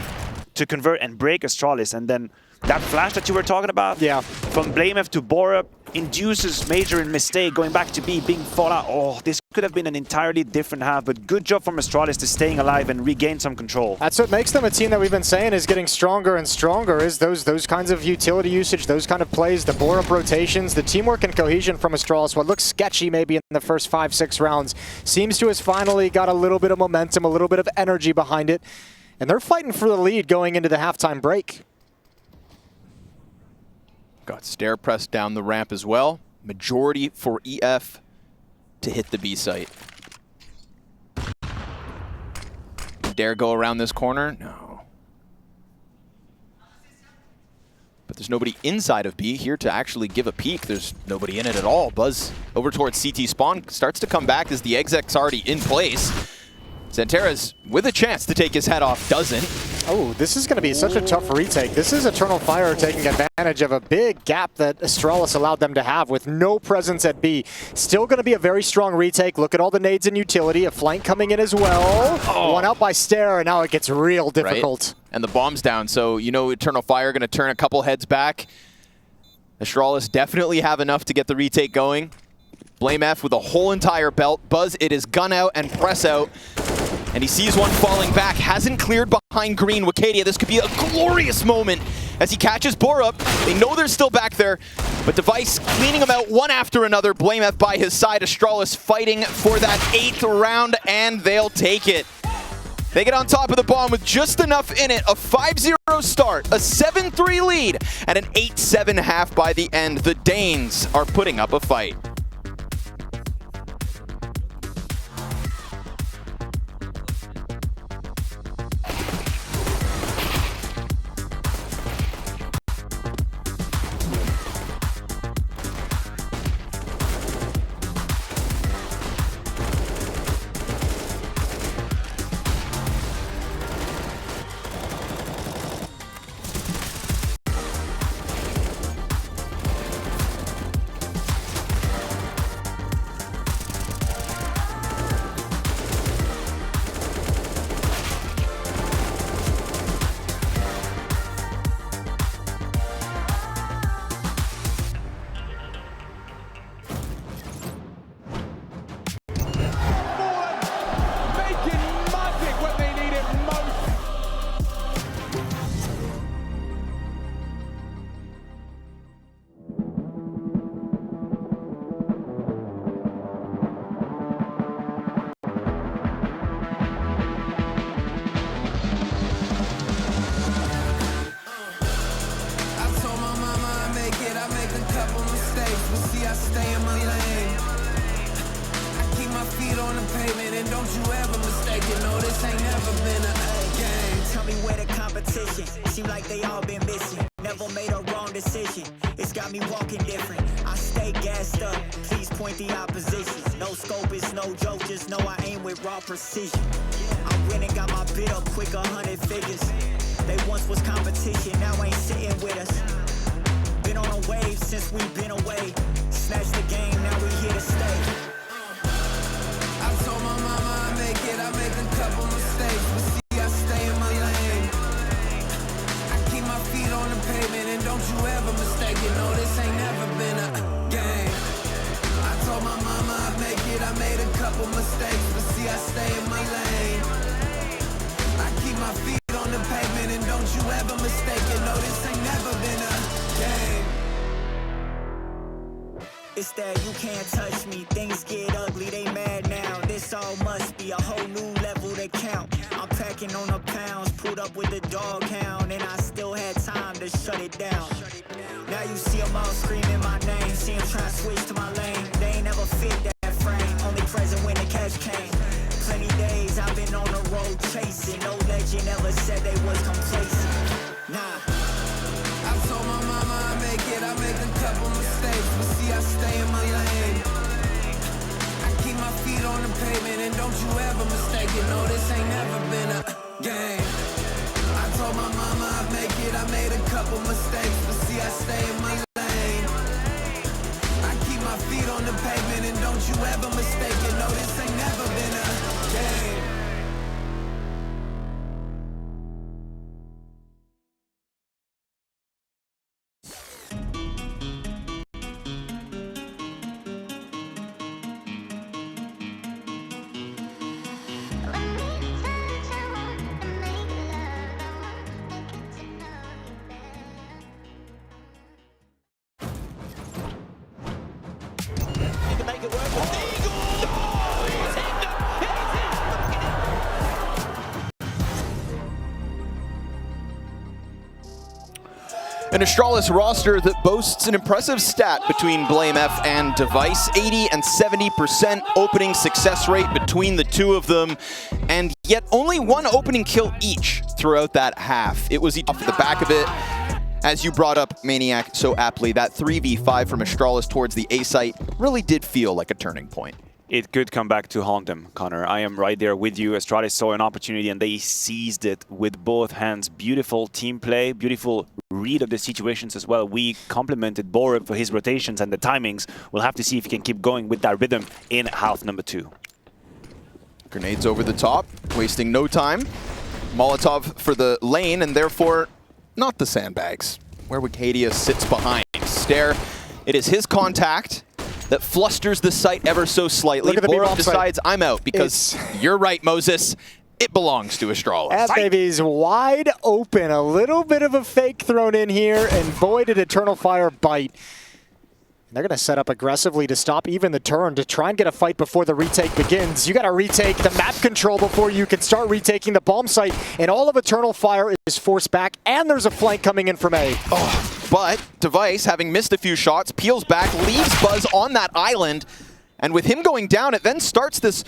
to convert and break Astralis, and then that flash that you were talking about, from BlameF to Borup, induces Major in mistake, going back to B, being fought out. Oh, this could have been an entirely different half, but good job from Astralis to staying alive and regain some control. That's what makes them a team that we've been saying is getting stronger and stronger, is those kinds of utility usage, those kind of plays, the Borup rotations, the teamwork and cohesion from Astralis. What looks sketchy maybe in the first 5-6 rounds seems to have finally got a little bit of momentum, a little bit of energy behind it, and they're fighting for the lead going into the halftime break. Got Staehr pressed down the ramp as well. Majority for EF to hit the B site. Dare go around this corner? No. But there's nobody inside of B here to actually give a peek. There's nobody in it at all. Buzz over towards CT spawn starts to come back as the exec's already in place. XANTARES with a chance to take his head off, doesn't. Oh, this is going to be such a tough retake. This is Eternal Fire taking advantage of a big gap that Astralis allowed them to have with no presence at B. Still going to be a very strong retake. Look at all the nades and utility. A flank coming in as well. One out by Staehr, and now it gets real difficult. Right? And the bomb's down, so Eternal Fire going to turn a couple heads back. Astralis definitely have enough to get the retake going. BlameF with a whole entire belt. Buzz, it is gun out and press out. And he sees one falling back, hasn't cleared behind green. Wicadia, this could be a glorious moment as he catches Borup. They know they're still back there, but Device cleaning them out one after another. BlameF by his side, Astralis fighting for that 8th round, and they'll take it. They get on top of the bomb with just enough in it. A 5-0 start, a 7-3 lead, and an 8-7 half by the end. The Danes are putting up a fight. I stay in my lane. I keep my feet on the pavement, and don't you ever mistake it. No, this ain't never been a game. Tell me where the competition. Seem like they all been missing. Never made a wrong decision. It's got me walking different. I stay gassed up. Please point the opposition. No scope, it's no joke. Just know I aim with raw precision. I went and got my bid up quick, 100 figures. They once was competition, now ain't sitting with us. Been on a wave since we've been away. Snatch the game, now we here to stay. I told my mama I make it, I make a couple mistakes, but see I stay in my lane. I keep my feet on the pavement, and don't you ever mistake it. No, this ain't never been a game. I told my mama I make it, I made a couple mistakes, but see I stay in my lane. I keep my feet on the pavement, and don't you ever mistake it. No, this ain't never been a game. It's that you can't touch me. Things get ugly, they mad now. This all must be a whole new level to count. I'm packing on the pounds, pulled up with the dog hound, and I still had time to shut it down. Now you see them all screaming my name. See them trying to switch to my lane. They ain't never fit that frame. Only present when the cash came. Plenty days I've been on the road chasing. No legend ever said they was complacent. Nah. I told my mama I make it, I make a couple mistakes, but see I stay in my lane. I keep my feet on the pavement, and don't you ever mistake it. No, this ain't never made a couple mistakes, but see, I stay in my lane. I keep my feet on the pavement, and don't you ever mistake it. No, this ain't never been a game. An Astralis roster that boasts an impressive stat between BlameF and Device. 80 and 70% opening success rate between the two of them, and yet only one opening kill each throughout that half. It was off the back of it. As you brought up, Maniac, so aptly, that 3v5 from Astralis towards the A site really did feel like a turning point. It could come back to haunt them, Connor. I am right there with you. Astralis saw an opportunity and they seized it with both hands. Beautiful team play, beautiful read of the situations as well. We complimented Borup for his rotations and the timings. We'll have to see if he can keep going with that rhythm in half number 2. Grenades over the top, wasting no time. Molotov for the lane, and therefore not the sandbags, where Wicadia sits behind. Staehr, it is his contact that flusters the site ever so slightly. Borup decides, I'm out, because you're right, Moses. It belongs to Astralis. That baby's wide open. A little bit of a fake thrown in here, and boy, did Eternal Fire bite. They're going to set up aggressively to stop even the turn to try and get a fight before the retake begins. You got to retake the map control before you can start retaking the bomb site, and all of Eternal Fire is forced back, and there's a flank coming in from A. Oh, but Device, having missed a few shots, peels back, leaves Buzz on that island, and with him going down, it then starts this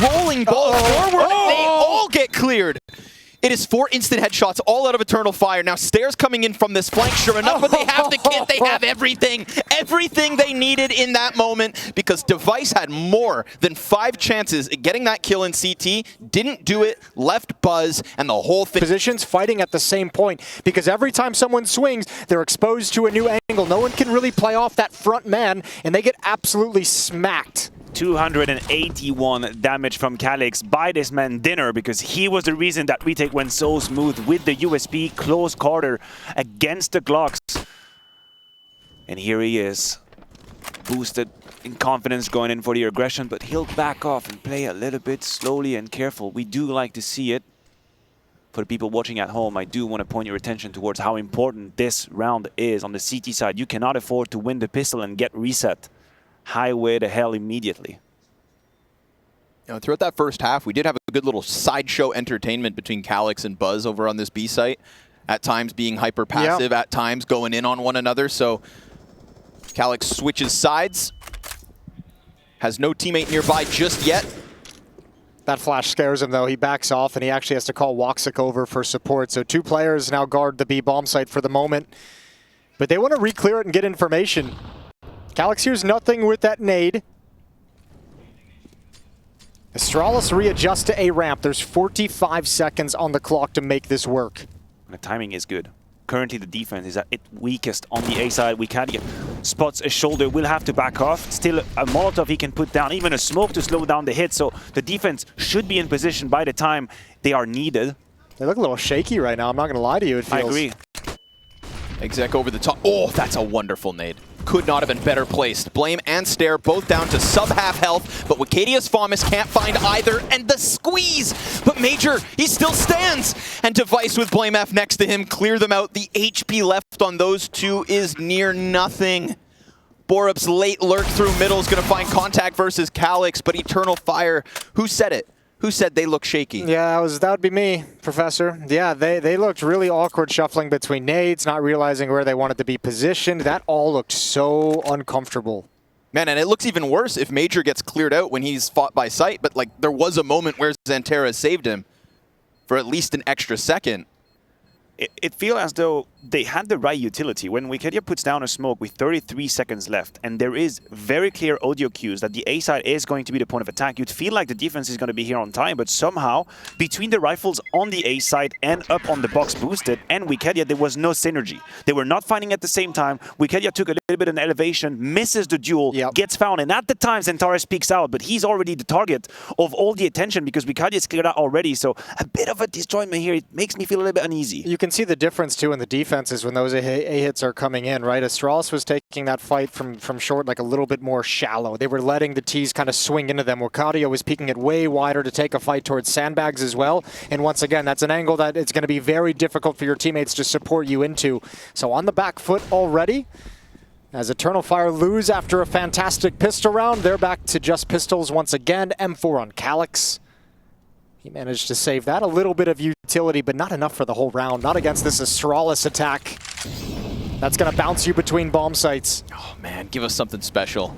rolling ball forward, and they all get cleared. It is 4 instant headshots all out of Eternal Fire. Now Staehr's coming in from this flank, sure enough, but they have the kit, they have everything. Everything they needed in that moment, because Device had more than 5 chances at getting that kill in CT, didn't do it, left Buzz, and the whole thing. Positions fighting at the same point, because every time someone swings, they're exposed to a new angle. No one can really play off that front man, and they get absolutely smacked. 281 damage from Calyx by this man Dinner, because he was the reason that retake went so smooth with the USP close quarter against the Glocks. And here he is, boosted in confidence going in for the aggression, but he'll back off and play a little bit slowly and careful. We do like to see it. For the people watching at home, I do want to point your attention towards how important this round is on the CT side. You cannot afford to win the pistol and get reset. Highway to hell immediately. You know, throughout that first half, we did have a good little sideshow entertainment between Calyx and Buzz over on this B site. At times being hyper passive, at times going in on one another. So Calyx switches sides. Has no teammate nearby just yet. That flash scares him though. He backs off and he actually has to call Woxic over for support. So 2 players now guard the B bomb site for the moment. But they want to re-clear it and get information. Calyx here's nothing with that nade. Astralis readjusts to A ramp. There's 45 seconds on the clock to make this work. The timing is good. Currently the defense is at its weakest on the A side. Wicadia spots a shoulder, will have to back off. Still a Molotov he can put down, even a smoke to slow down the hit. So the defense should be in position by the time they are needed. They look a little shaky right now, I'm not going to lie to you. It feels. I agree. Exec over the top. Oh, that's a wonderful nade. Could not have been better placed. Blame and Staehr both down to sub-half health, but Wicadia's Famas can't find either, and the squeeze! But Major, he still stands! And Device with BlameF next to him, clear them out. The HP left on those two is near nothing. Borup's late lurk through middle is going to find contact versus Calyx, but Eternal Fire, who said it? Who said they look shaky? Yeah, that would be me, Professor. Yeah, they looked really awkward shuffling between nades, not realizing where they wanted to be positioned. That all looked so uncomfortable. Man, and it looks even worse if Major gets cleared out when he's fought by sight, but like there was a moment where XANTARES saved him for at least an extra second. It feels as though they had the right utility. When Wicadia puts down a smoke with 33 seconds left, and there is very clear audio cues that the A side is going to be the point of attack, you'd feel like the defense is going to be here on time, but somehow, between the rifles on the A side and up on the box boosted and Wicadia, there was no synergy. They were not fighting at the same time. Wicadia took a little bit of an elevation, misses the duel, gets found, and at the time, XANTARES peeks out, but he's already the target of all the attention because Wicadia is cleared out already, so a bit of a destroyment here. It makes me feel a little bit uneasy. You can see the difference, too, in the defenses when those A hits are coming in, right? Astralis was taking that fight from short, like a little bit more shallow. They were letting the T's kind of swing into them. Wicadia was peeking it way wider to take a fight towards sandbags as well. And once again, that's an angle that it's going to be very difficult for your teammates to support you into. So on the back foot already, as Eternal Fire lose after a fantastic pistol round, they're back to just pistols once again. M4 on Calyx. He managed to save that. A little bit of utility, but not enough for the whole round. Not against this Astralis attack. That's going to bounce you between bomb sites. Oh, man, give us something special.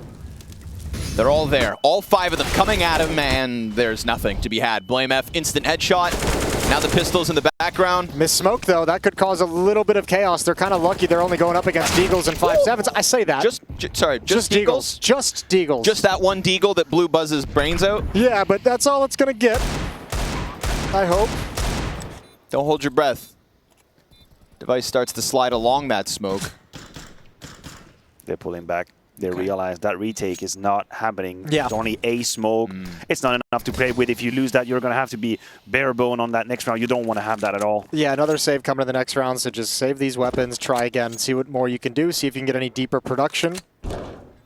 They're all there. All 5 of them coming at him, and there's nothing to be had. BlameF, instant headshot. Now the pistols in the background. Miss smoke, though. That could cause a little bit of chaos. They're kind of lucky they're only going up against Deagles and 5.7s. I say that. Just Deagles? Just Deagles. Just that one Deagle that blew Buzz's brains out? Yeah, but that's all it's going to get. I hope. Don't hold your breath. Device starts to slide along that smoke. They're pulling back. They realize that retake is not happening. Yeah. There's only a smoke. It's not enough to play with. If you lose that, you're going to have to be bare bone on that next round. You don't want to have that at all. Yeah, another save coming in the next round, so just save these weapons, try again, see what more you can do, see if you can get any deeper production.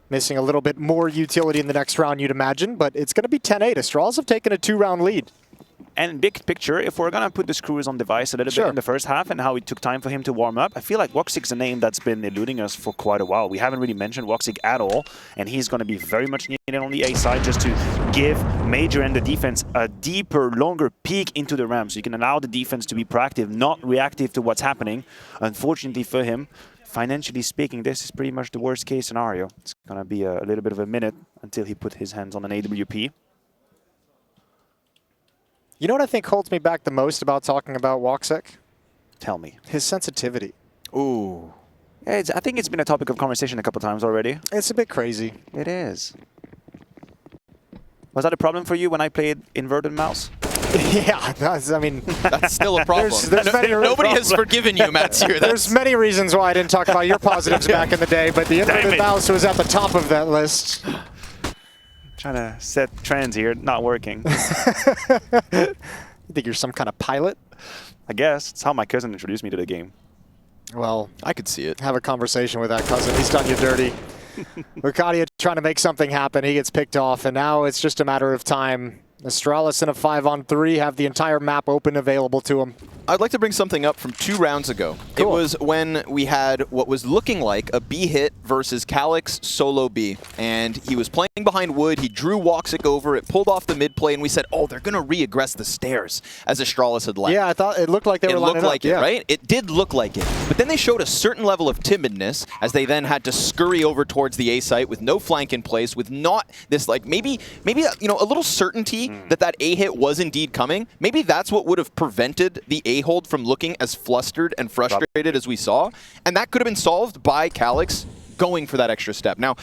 Missing a little bit more utility in the next round, you'd imagine, but it's going to be 10-8. Astralis have taken a 2-round lead. And big picture, if we're going to put the screws on Device a little bit in the first half and how it took time for him to warm up, I feel like Woxic's a name that's been eluding us for quite a while. We haven't really mentioned Woxic at all, and he's going to be very much needed on the A side just to give Major and the defense a deeper, longer peek into the ramp so you can allow the defense to be proactive, not reactive to what's happening. Unfortunately for him, financially speaking, this is pretty much the worst case scenario. It's going to be a little bit of a minute until he put his hands on an AWP. You know what I think holds me back the most about talking about Woxic? Tell me. His sensitivity. Ooh. Yeah, I think it's been a topic of conversation a couple times already. It's a bit crazy. It is. Was that a problem for you when I played inverted mouse? Yeah, I mean... That's still a problem. Nobody has forgiven you, Mathieu. There's many reasons why I didn't talk about your positives back in the day, but the inverted mouse was at the top of that list. Trying to set trends here, not working. You think you're some kind of pilot? I guess. It's how my cousin introduced me to the game. Well, I could see it. Have a conversation with that cousin. He's done you dirty. Wicadia trying to make something happen. He gets picked off, and now it's just a matter of time. Astralis in a 5-on-3 have the entire map open available to him. I'd like to bring something up from 2 rounds ago. Cool. It was when we had what was looking like a B hit versus Calyx solo B. And he was playing behind wood. He drew Woxic over. It pulled off the mid play. And we said, oh, they're going to re-aggress the stairs as Astralis had left. Yeah, I thought it looked like they were lining up. It looked like it, right? It did look like it. But then they showed a certain level of timidness as they then had to scurry over towards the A site with no flank in place, with not this, like, maybe you know, a little certainty that A hit was indeed coming. Maybe that's what would have prevented the A hold from looking as flustered and frustrated as we saw. And that could have been solved by Calyx going for that extra step. Now,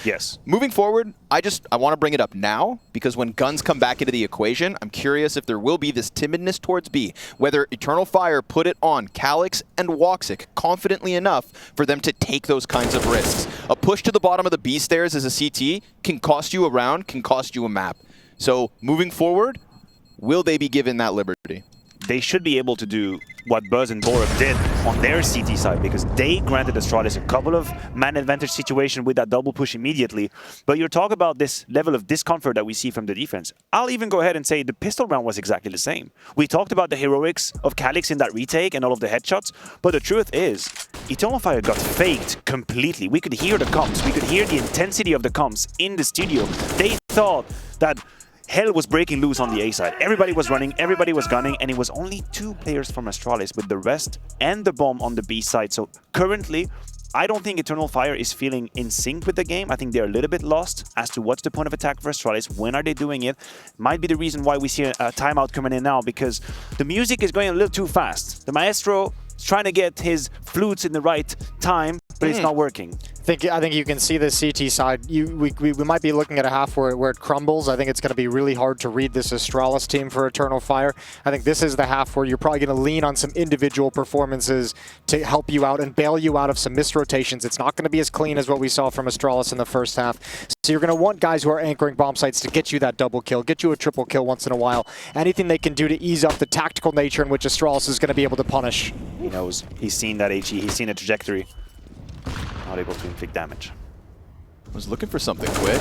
moving forward, I want to bring it up now because when guns come back into the equation, I'm curious if there will be this timidness towards B, whether Eternal Fire put it on Calyx and Woxic confidently enough for them to take those kinds of risks. A push to the bottom of the B stairs as a CT can cost you a round, can cost you a map. So moving forward, will they be given that liberty? They should be able to do what Buzz and Borup did on their CT side because they granted Astralis a couple of man advantage situation with that double push immediately. But you're talking about this level of discomfort that we see from the defense. I'll even go ahead and say the pistol round was exactly the same. We talked about the heroics of Calyx in that retake and all of the headshots, but the truth is, Eternal Fire got faked completely. We could hear the comms. We could hear the intensity of the comms in the studio. They thought that hell was breaking loose on the A side. Everybody was running, everybody was gunning, and it was only 2 players from Astralis with the rest and the bomb on the B side. So currently, I don't think Eternal Fire is feeling in sync with the game. I think they're a little bit lost as to what's the point of attack for Astralis. When are they doing it? Might be the reason why we see a timeout coming in now, because the music is going a little too fast. The maestro trying to get his flutes in the right time, but it's not working. I think you can see the CT side. We might be looking at a half where it crumbles. I think it's going to be really hard to read this Astralis team for Eternal Fire. I think this is the half where you're probably going to lean on some individual performances to help you out and bail you out of some missed rotations. It's not going to be as clean as what we saw from Astralis in the first half. So you're going to want guys who are anchoring bomb sites to get you that double kill, get you a triple kill once in a while. Anything they can do to ease up the tactical nature in which Astralis is going to be able to punish. He knows. He's seen that HE. He's seen the trajectory. Not able to inflict damage. Was looking for something quick.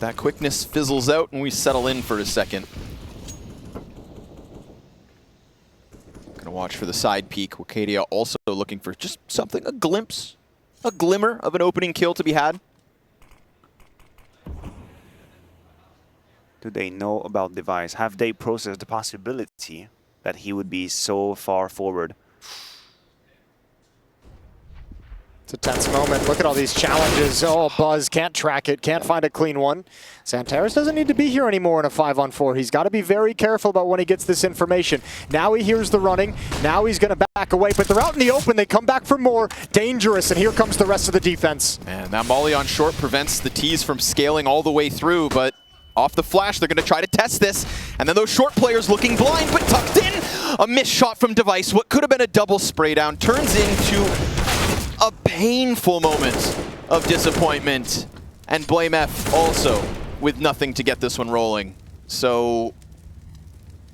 That quickness fizzles out and we settle in for a second. Gonna watch for the side peek. Wicadia also looking for just something, a glimpse, a glimmer of an opening kill to be had. Do they know about Device? Have they processed the possibility that he would be so far forward? It's a tense moment. Look at all these challenges. Oh, Buzz can't track it, can't find a clean one. XANTARES doesn't need to be here anymore in a 5-on-4. He's got to be very careful about when he gets this information. Now he hears the running. Now he's going to back away, but they're out in the open. They come back for more. Dangerous, and here comes the rest of the defense. And that molly on short prevents the T's from scaling all the way through, but off the flash, they're going to try to test this. And then those short players looking blind, but tucked in. A missed shot from Device. What could have been a double spray down turns into a painful moment of disappointment. And Blame F also with nothing to get this one rolling. So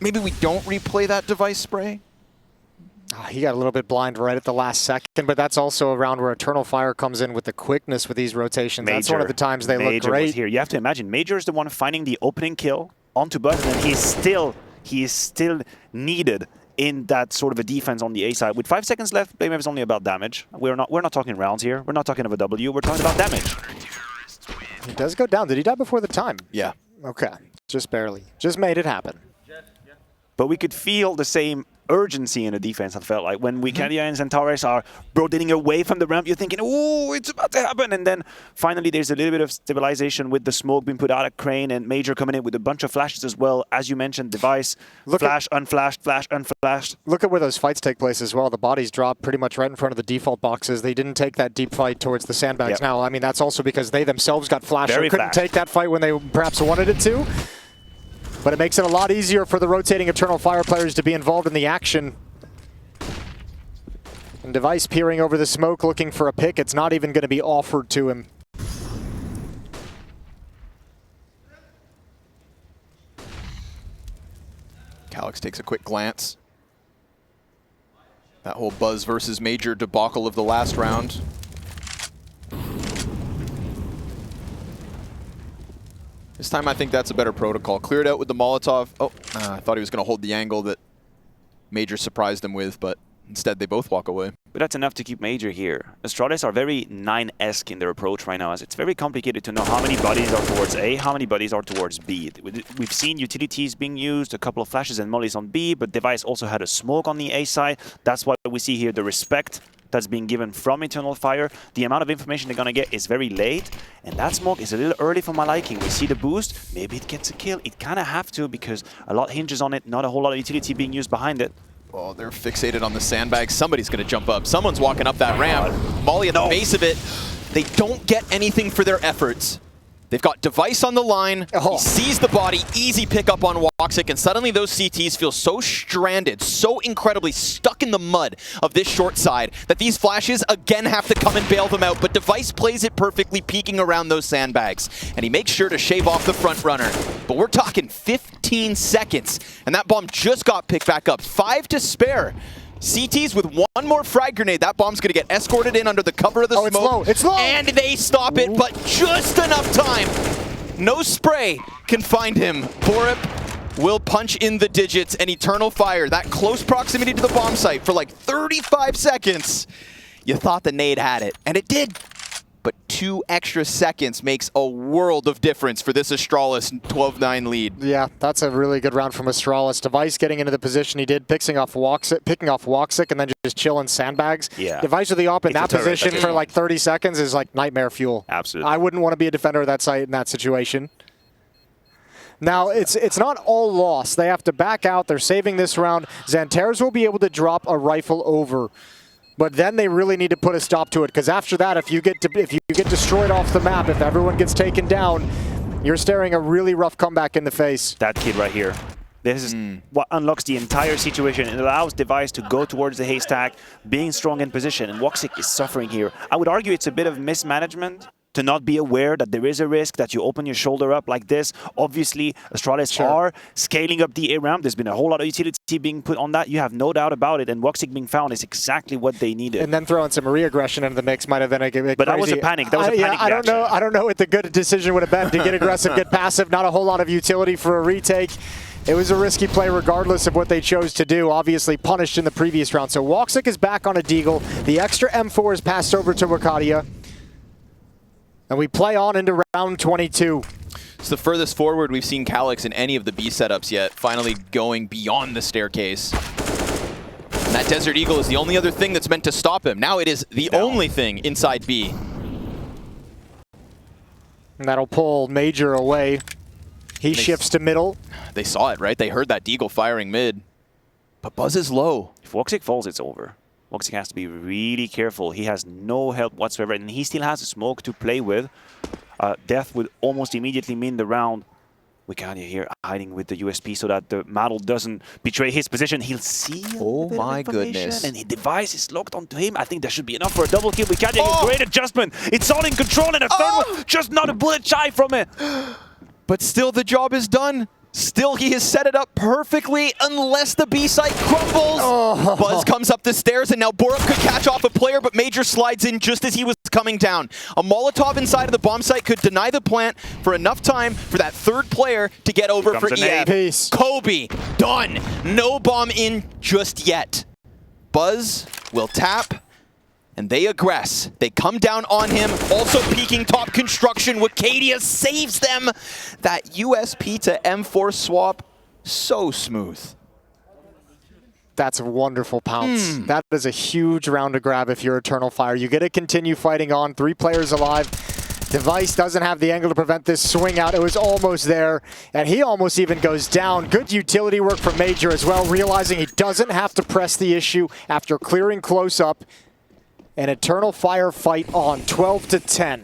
maybe we don't replay that Device spray? He got a little bit blind right at the last second, but that's also around where Eternal Fire comes in with the quickness with these rotations. That's one of the times they look great. Was here. You have to imagine, Major is the one finding the opening kill onto Buzz, and then he is still needed in that sort of a defense on the A side. With 5 seconds left, Blame is only about damage. We're not talking rounds here. We're not talking of a W. We're talking about damage. He does go down. Did he die before the time? Yeah. Okay, just barely. Just made it happen. But we could feel the same urgency in the defense, I felt like. When Wicadia and XANTARES are rotating away from the ramp, you're thinking, oh, it's about to happen. And then finally there's a little bit of stabilization with the smoke being put out at Crane and Major coming in with a bunch of flashes as well. As you mentioned, Device, flash, unflashed, flash, unflashed. Look at where those fights take place as well. The bodies drop pretty much right in front of the default boxes. They didn't take that deep fight towards the sandbags. Now, I mean, that's also because they themselves got flashed. They couldn't take that fight when they perhaps wanted it to. But it makes it a lot easier for the rotating Eternal Fire players to be involved in the action. And Device peering over the smoke looking for a pick. It's not even going to be offered to him. Calyx takes a quick glance. That whole Buzz versus Major debacle of the last round. This time I think that's a better protocol. Cleared out with the Molotov. Oh, I thought he was going to hold the angle that Major surprised him with, but instead they both walk away. But that's enough to keep Major here. Astralis are very 9-esque in their approach right now, as it's very complicated to know how many bodies are towards A, how many bodies are towards B. We've seen utilities being used, a couple of flashes and mollies on B, but Device also had a smoke on the A side. That's why we see here the respect that's being given from Eternal Fire. The amount of information they're going to get is very late, and that smoke is a little early for my liking. We see the boost, maybe it gets a kill. It kind of have to, because a lot hinges on it, not a whole lot of utility being used behind it. Oh, they're fixated on the sandbag. Somebody's going to jump up. Someone's walking up that ramp. Molly at the base of it. They don't get anything for their efforts. They've got Device on the line. He sees the body. Easy pickup on Woxic, and suddenly those CTs feel so stranded, so incredibly stuck in the mud of this short side that these flashes again have to come and bail them out. But Device plays it perfectly, peeking around those sandbags, and he makes sure to shave off the front runner. But we're talking 15 seconds, and that bomb just got picked back up. 5 to spare. CTs with one more frag grenade. That bomb's going to get escorted in under the cover of the smoke. It's low. And they stop it, but just enough time. No spray can find him. Borip will punch in the digits, and Eternal Fire, that close proximity to the bomb site for like 35 seconds. You thought the nade had it, and it did. but 2 extra seconds makes a world of difference for this Astralis 12-9 lead. Yeah, that's a really good round from Astralis. Device getting into the position he did, picking off Woxic, and then just chilling sandbags. Yeah. Device with the op in that position for like 30 seconds is like nightmare fuel. Absolutely. I wouldn't want to be a defender of that site in that situation. Now, it's not all lost. They have to back out. They're saving this round. XANTARES will be able to drop a rifle over. But then they really need to put a stop to it, because after that, if you get destroyed off the map, if everyone gets taken down, you're staring a really rough comeback in the face. That kid right here. This is what unlocks the entire situation. It allows Device to go towards the haystack, being strong in position, and Woxic is suffering here. I would argue it's a bit of mismanagement to not be aware that there is a risk that you open your shoulder up like this. Obviously, Astralis are scaling up the A ramp. There's been a whole lot of utility being put on that. You have no doubt about it. And Woxic being found is exactly what they needed. And then throwing some re-aggression into the mix might have been a bit But crazy. that was a panic. That was a panic reaction. I don't know what the good decision would have been to get aggressive, get passive. Not a whole lot of utility for a retake. It was a risky play regardless of what they chose to do. Obviously punished in the previous round. So Woxic is back on a Deagle. The extra M4 is passed over to Wicadia. And we play on into round 22. It's the furthest forward we've seen Calyx in any of the B setups yet, finally going beyond the staircase. And that Desert Eagle is the only other thing that's meant to stop him. Now it is the only thing inside B. And that'll pull Major away. He shifts to middle. They saw it, right? They heard that Deagle firing mid. But Buzz is low. If Woxic falls, it's over. Woxic has to be really careful. He has no help whatsoever, and he still has a smoke to play with. Death would almost immediately mean the round. Wicadia here hiding with the USP so that the model doesn't betray his position. He'll see Oh my goodness. And the device is locked onto him. I think that should be enough for a double kill. Wicadia, great adjustment. It's all in control, and a third one just not a bullet shy from it. But still, the job is done. Still, he has set it up perfectly unless the B site crumbles. Buzz comes up the stairs, and now Borup could catch off a player, but Major slides in just as he was coming down. A Molotov inside of the bomb site could deny the plant for enough time for that third player to get over for EF. Peace. Kobe, done. No bomb in just yet. Buzz will tap. And they aggress. They come down on him, also peeking top construction. Wicadia saves them. That USP to M4 swap, so smooth. That's a wonderful pounce. That is a huge round to grab if you're Eternal Fire. You get to continue fighting on. 3 players alive. Device doesn't have the angle to prevent this swing out. It was almost there, and he almost even goes down. Good utility work from Major as well, realizing he doesn't have to press the issue after clearing close up. An Eternal Fire fight on, 12-10.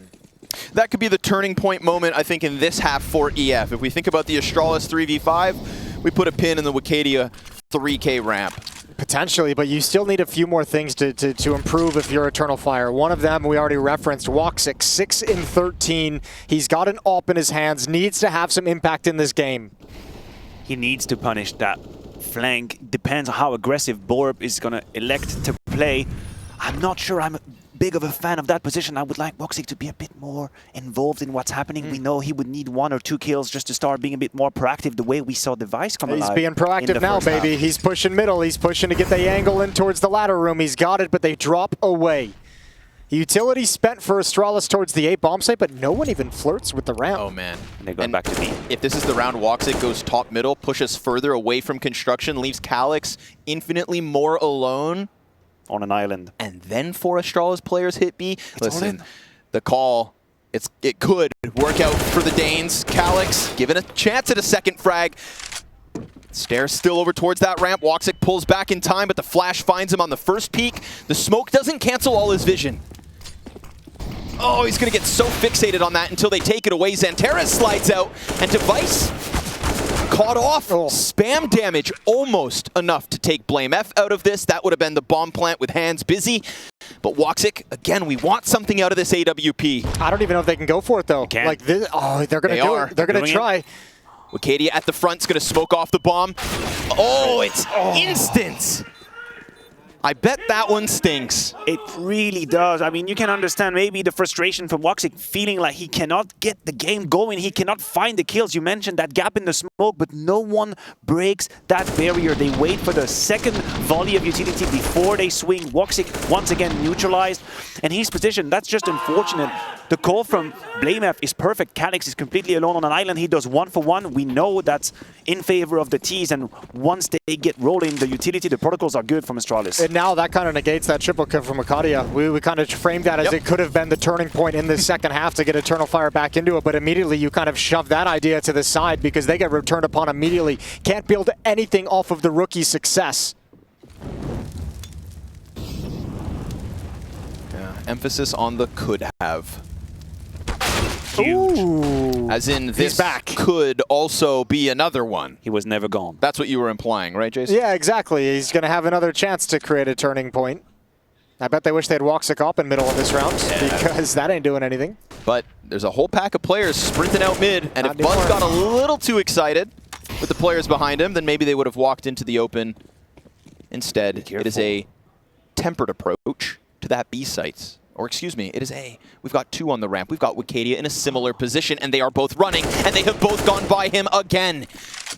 That could be the turning point moment, I think, in this half for EF. If we think about the Astralis 3v5, we put a pin in the Wicadia 3K ramp. Potentially, but you still need a few more things to improve if you're Eternal Fire. One of them we already referenced, Woxic, 6 in 13. He's got an AWP in his hands, needs to have some impact in this game. He needs to punish that flank. Depends on how aggressive Borup is going to elect to play. I'm not sure I'm big of a fan of that position. I would like Woxic to be a bit more involved in what's happening. We know he would need 1 or 2 kills just to start being a bit more proactive the way we saw Device come alive. He's being proactive now, baby. He's pushing middle. He's pushing to get the angle in towards the ladder room. He's got it, but they drop away. Utility spent for Astralis towards the A bomb site, but no one even flirts with the ramp. Oh, man. And they're going back to B. If this is the round, Woxic goes top middle, pushes further away from construction, leaves Calyx infinitely more alone. On an island. And then 4 Astralis players hit B. Listen, the call, it could work out for the Danes. Calyx given a chance at a second frag. Staehr still over towards that ramp. Woxic pulls back in time, but the flash finds him on the first peak. The smoke doesn't cancel all his vision. Oh, he's going to get so fixated on that until they take it away. XANTARES slides out, and Device caught off. Spam damage almost enough to take Blame F out of this. That would have been the bomb plant with hands busy. But Woxic, again, we want something out of this AWP. I don't even know if they can go for it, though. Like this, they're going to do it. They're going to try. Wicadia at the front's going to smoke off the bomb. Oh, it's instant. I bet that one stinks. It really does. I mean, you can understand maybe the frustration from Woxic feeling like he cannot get the game going. He cannot find the kills. You mentioned that gap in the smoke, but no one breaks that barrier. They wait for the second volley of utility before they swing. Woxic once again neutralized. And his position, that's just unfortunate. The call from BlameF is perfect. Calyx is completely alone on an island. He does 1-for-1. We know that's in favor of the T's, and once they get rolling, the utility, the protocols are good from Astralis. And now that kind of negates that triple kill from Wicadia. We kind of framed that as it could have been the turning point in the second half to get Eternal Fire back into it, but immediately you kind of shove that idea to the side because they get returned upon immediately. Can't build anything off of the rookie's success. Yeah, emphasis on the could have. Huge. Ooh. As in, this back. could also be another one. He was never gone. That's what you were implying, right, Jason? Yeah, exactly. He's going to have another chance to create a turning point. I bet they wish they had Woxic up in middle of this round because that ain't doing anything. But there's a whole pack of players sprinting out mid, and Not if Buzz anymore. got a little too excited with the players behind him, then maybe they would have walked into the open. Instead, it is a tempered approach to that B site. Or excuse me, it is we've got two on the ramp. We've got Wicadia in a similar position, and they are both running, and they have both gone by him again.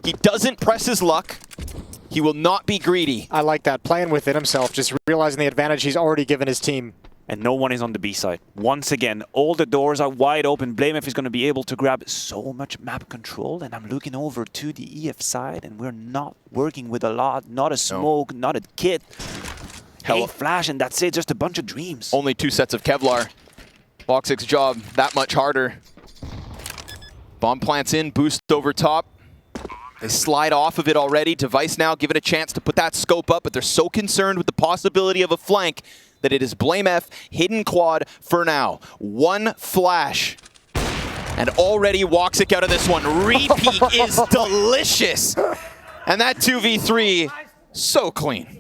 He doesn't press his luck. He will not be greedy. I like that, playing within himself, just realizing the advantage he's already given his team. And no one is on the B side. Once again, all the doors are wide open. BlameF is going to be able to grab so much map control, and I'm looking over to the EF side, and we're not working with a lot, not a smoke, not a kit. A flash, and that's it, just a bunch of dreams. Only 2 sets of Kevlar. Woxic's job that much harder. Bomb plants in, boost over top. They slide off of it already. Device now given a chance to put that scope up, but they're so concerned with the possibility of a flank that it is BlameF hidden quad for now. One flash. And already Woxic out of this one. Repeat is delicious. And that 2v3, so clean.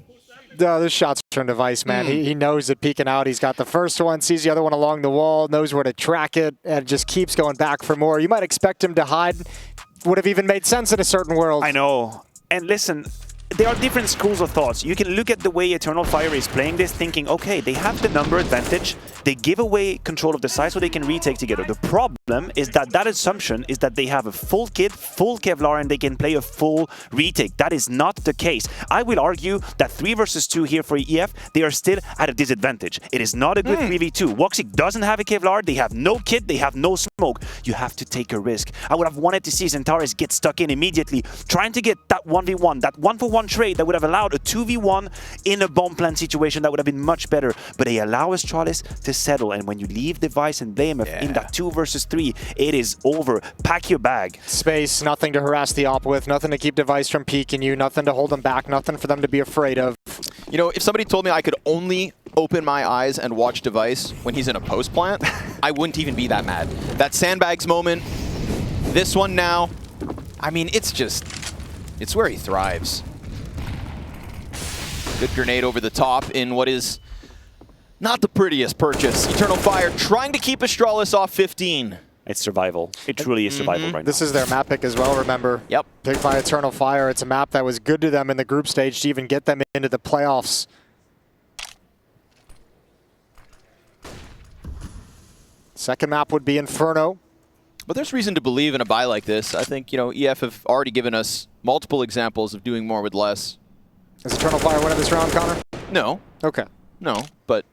This shot's from Device, man. He knows it peeking out. He's got the first one, sees the other one along the wall, knows where to track it, and just keeps going back for more. You might expect him to hide. Would have even made sense in a certain world. I know. And listen, there are different schools of thoughts. You can look at the way Eternal Fire is playing this, thinking, okay, they have the number advantage. They give away control of the site so they can retake together. The problem is that that assumption is that they have a full kit, full Kevlar, and they can play a full retake. That is not the case. I will argue that 3 versus 2 here for EF, they are still at a disadvantage. It is not a good 3v2. Woxic doesn't have a Kevlar, they have no kit, they have no smoke. You have to take a risk. I would have wanted to see XANTARES get stuck in immediately, trying to get that 1v1, that 1-for-1 trade that would have allowed a 2v1 in a bomb plant situation that would have been much better. But they allow Astralis to settle, and when you leave Device and BlameF in that 2 versus 3, it is over. Pack your bag. Space, nothing to harass the op with, nothing to keep Device from peeking you, nothing to hold them back, nothing for them to be afraid of. You know, if somebody told me I could only open my eyes and watch Device when he's in a post plant, I wouldn't even be that mad. That sandbags moment, this one now, I mean, it's where he thrives. Good grenade over the top in what is not the prettiest purchase. Eternal Fire trying to keep Astralis off 15. It's survival. It truly is survival right now. This is their map pick as well, remember. Yep. Picked by Eternal Fire. It's a map that was good to them in the group stage to even get them into the playoffs. Second map would be Inferno. But there's reason to believe in a buy like this. I think, you know, EF have already given us multiple examples of doing more with less. Is Eternal Fire winning this round, Connor? No. Okay. No, but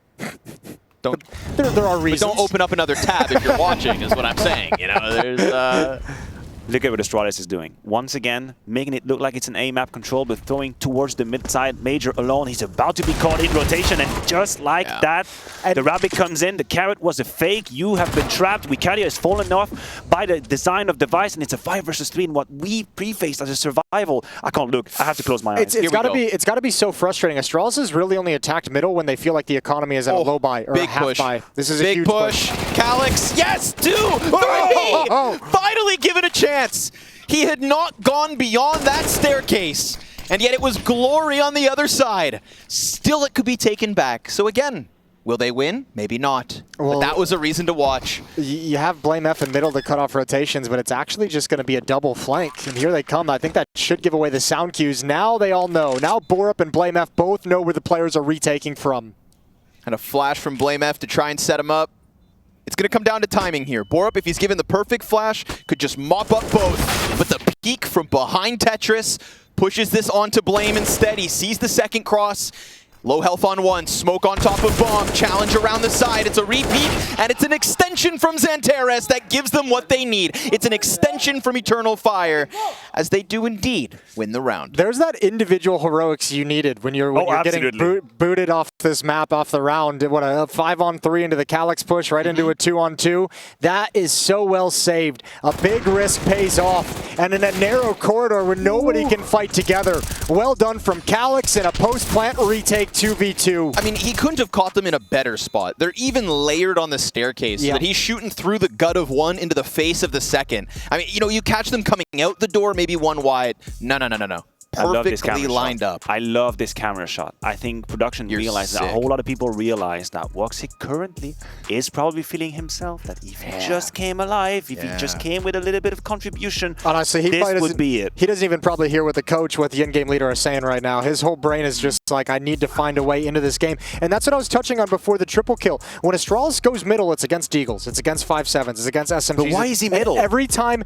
don't. There are reasons. But don't open up another tab if you're watching, is what I'm saying. You know, there's. Look at what Astralis is doing. Once again, making it look like it's an A map control, but throwing towards the mid side. Major alone. He's about to be caught in rotation, and just like that, the rabbit comes in. The carrot was a fake. You have been trapped. Wicadia is fallen off by the design of Device, and it's a 5 versus 3 in what we prefaced as a survival. I can't look. I have to close my eyes. It's got to be so frustrating. Astralis has really only attacked middle when they feel like the economy is at a low buy or a half buy. This is a huge push. Calyx, yes, 2, 3! Finally given a chance. He had not gone beyond that staircase, and yet it was glory on the other side. Still, it could be taken back. So again, Will they win? Maybe not. Well, but that was a reason to watch. You have Blame F in middle to cut off rotations, but it's actually just going to be a double flank. And here they come. I think that should give away the sound cues. Now they all know. Now Borup and Blame F both know where the players are retaking from. And a flash from Blame F to try and set him up. It's going to come down to timing here. Borup, if he's given the perfect flash, could just mop up both. But the peek from behind Tetris pushes this onto Blame instead. He sees the second cross. Low health on one, smoke on top of bomb, challenge around the side. It's a repeat, and it's an extension from XANTARES that gives them what they need. It's an extension from Eternal Fire, as they do indeed win the round. There's that individual heroics you needed when you're getting booted off this map, off the round. What, a 5-on-3 into the Calyx push, right into a 2-on-2. That is so well saved. A big risk pays off, and in a narrow corridor where nobody can fight together. Well done from Calyx in a post-plant retake 2v2. I mean, he couldn't have caught them in a better spot. They're even layered on the staircase so that he's shooting through the gut of one into the face of the second. I mean, you know, you catch them coming out the door, maybe one wide. No. Perfectly lined up. I love this camera shot. I think production realized that. A whole lot of people realize that Woxic currently is probably feeling himself that if he just came alive, if he just came with a little bit of contribution, honestly, this would be it. He doesn't even probably hear what the coach, what the in-game leader are saying right now. His whole brain is just like, I need to find a way into this game. And that's what I was touching on before the triple kill. When Astralis goes middle, it's against Deagles, it's against 5-7s, it's against SMGs. But why is he middle? Every time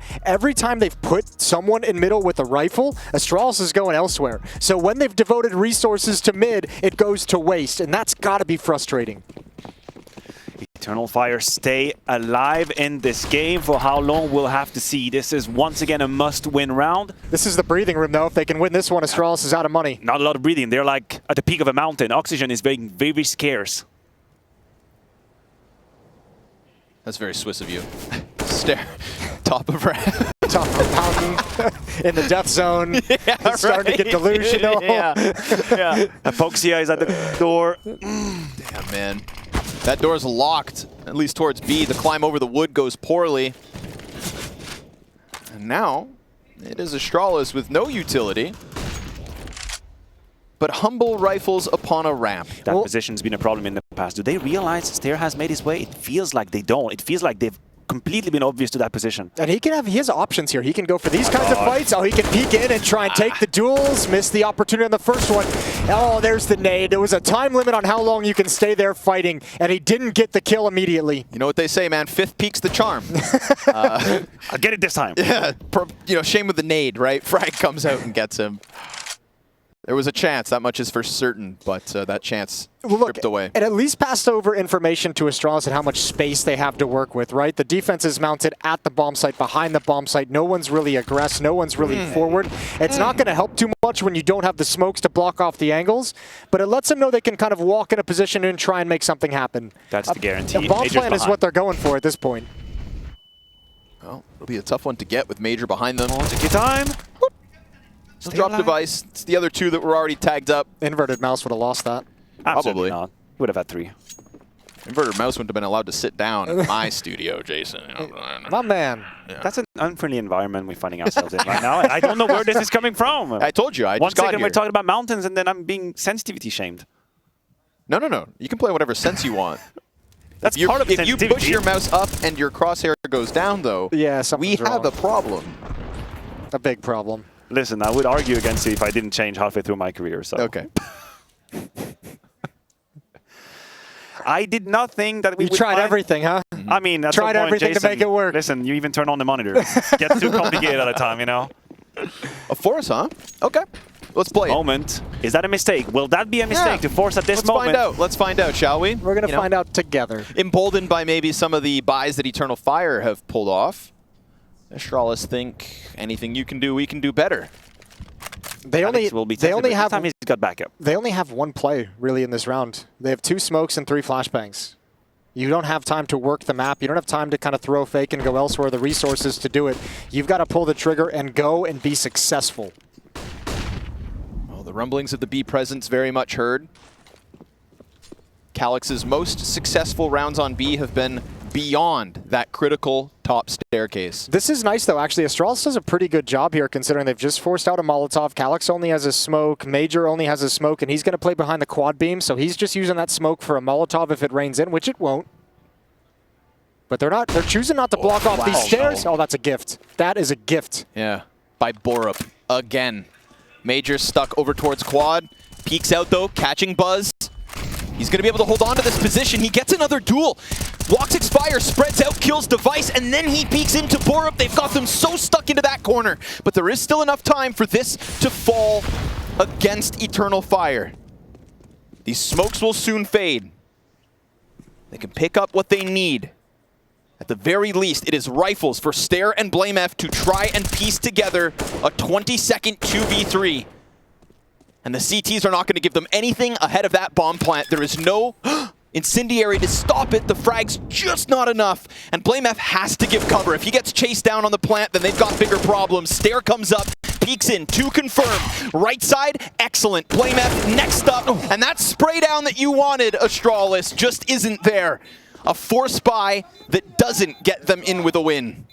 they've put someone in middle with a rifle, Astralis is going elsewhere. So when they've devoted resources to mid, it goes to waste, and that's got to be frustrating. Eternal Fire stay alive in this game. For how long, we'll have to see. This is once again a must-win round. This is the breathing room, though. If they can win this one, Astralis is out of money. Not a lot of breathing. They're like at the peak of a mountain. Oxygen is very, very scarce. That's very Swiss of you. Staehr, top of ramp. Top of a mountain in the death zone. It's starting to get delusional. Apoxia is at the door. Damn, man. That door's locked, at least towards B. The climb over the wood goes poorly. And now, it is Astralis with no utility, but humble rifles upon a ramp. That position's been a problem in the past. Do they realize Staehr has made his way? It feels like they don't. It feels like they've completely been obvious to that position. And he has options here. He can go for these kinds of fights. Oh, he can peek in and try and take the duels. Missed the opportunity on the first one. Oh, there's the nade. There was a time limit on how long you can stay there fighting, and he didn't get the kill immediately. You know what they say, man? Fifth peak's the charm. I'll get it this time. Yeah, you know, shame with the nade, right? Frag comes out and gets him. There was a chance, that much is for certain, but that chance stripped away. It at least passed over information to Astralis and how much space they have to work with, right? The defense is mounted at the bomb site, behind the bomb site. No one's really aggressive. No one's really forward. It's not going to help too much when you don't have the smokes to block off the angles, but it lets them know they can kind of walk in a position and try and make something happen. That's the guarantee. The bomb plan is what they're going for at this point. Well, it'll be a tough one to get with Major behind them. Take your time. Drop device. It's the other two that were already tagged up. Inverted mouse would have lost that. Absolutely not. Would have had 3. Inverted mouse wouldn't have been allowed to sit down in my studio, Jason. My man. Yeah. That's an unfriendly environment we're finding ourselves in right now. I don't know where this is coming from. I told you, I just got here. 1 second we're talking about mountains, and then I'm being sensitivity shamed. No. You can play whatever sense you want. That's part of If you push your mouse up and your crosshair goes down, though, we have a problem. A big problem. Listen, I would argue against you if I didn't change halfway through my career. So. Okay. I did not think that we would tried everything, huh? I mean, that's tried everything Jason, to make it work. Listen, you even turn on the monitor. Gets too complicated at a time, you know? A force, huh? Okay. Let's play Moment. Is that a mistake? Will that be a mistake to force at this moment? Let's find out, shall we? We're going to find out together. Emboldened by maybe some of the buys that Eternal Fire have pulled off. Astralis think anything you can do, we can do better. They only have time he's got backup. They only have one play really in this round. They have 2 smokes and 3 flashbangs. You don't have time to work the map. You don't have time to kind of throw fake and go elsewhere. The resources to do it. You've got to pull the trigger and go and be successful. Well, the rumblings of the B presence very much heard. Calyx's most successful rounds on B have been beyond that critical top staircase. This is nice, though. Actually, Astralis does a pretty good job here, considering they've just forced out a Molotov. Calyx only has a smoke. Major only has a smoke, and he's going to play behind the quad beam, so he's just using that smoke for a Molotov if it rains in, which it won't. But they're choosing not to block off these stairs. Oh, that's a gift. That is a gift. Yeah, by Borup again. Major stuck over towards quad. Peeks out, though, catching Buzz. He's going to be able to hold on to this position. He gets another duel. Walks Expire, spreads out, kills Device, and then he peeks into Borup. They've got them so stuck into that corner. But there is still enough time for this to fall against Eternal Fire. These smokes will soon fade. They can pick up what they need. At the very least, it is rifles for Staehr and BlameF to try and piece together a 20-second 2v3. And the CTs are not going to give them anything ahead of that bomb plant. There is no incendiary to stop it. The frag's just not enough. And BlameF has to give cover. If he gets chased down on the plant, then they've got bigger problems. Staehr comes up, peeks in to confirm. Right side, excellent. BlameF next up. And that spray down that you wanted, Astralis, just isn't there. A force buy that doesn't get them in with a win.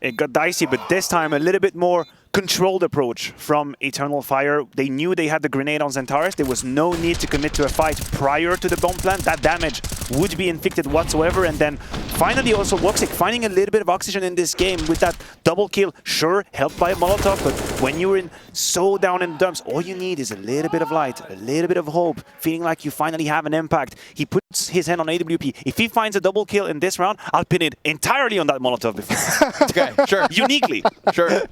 It got dicey, but this time a little bit more controlled approach from Eternal Fire. They knew they had the grenade on XANTARES. There was no need to commit to a fight prior to the bomb plant. That damage would be inflicted whatsoever. And then finally also Woxic finding a little bit of oxygen in this game with that double kill. Sure, helped by a Molotov, but when you're in so down in the dumps, all you need is a little bit of light, a little bit of hope, feeling like you finally have an impact. He puts his hand on AWP. If he finds a double kill in this round, I'll pin it entirely on that Molotov before. Okay, sure. Uniquely. Sure.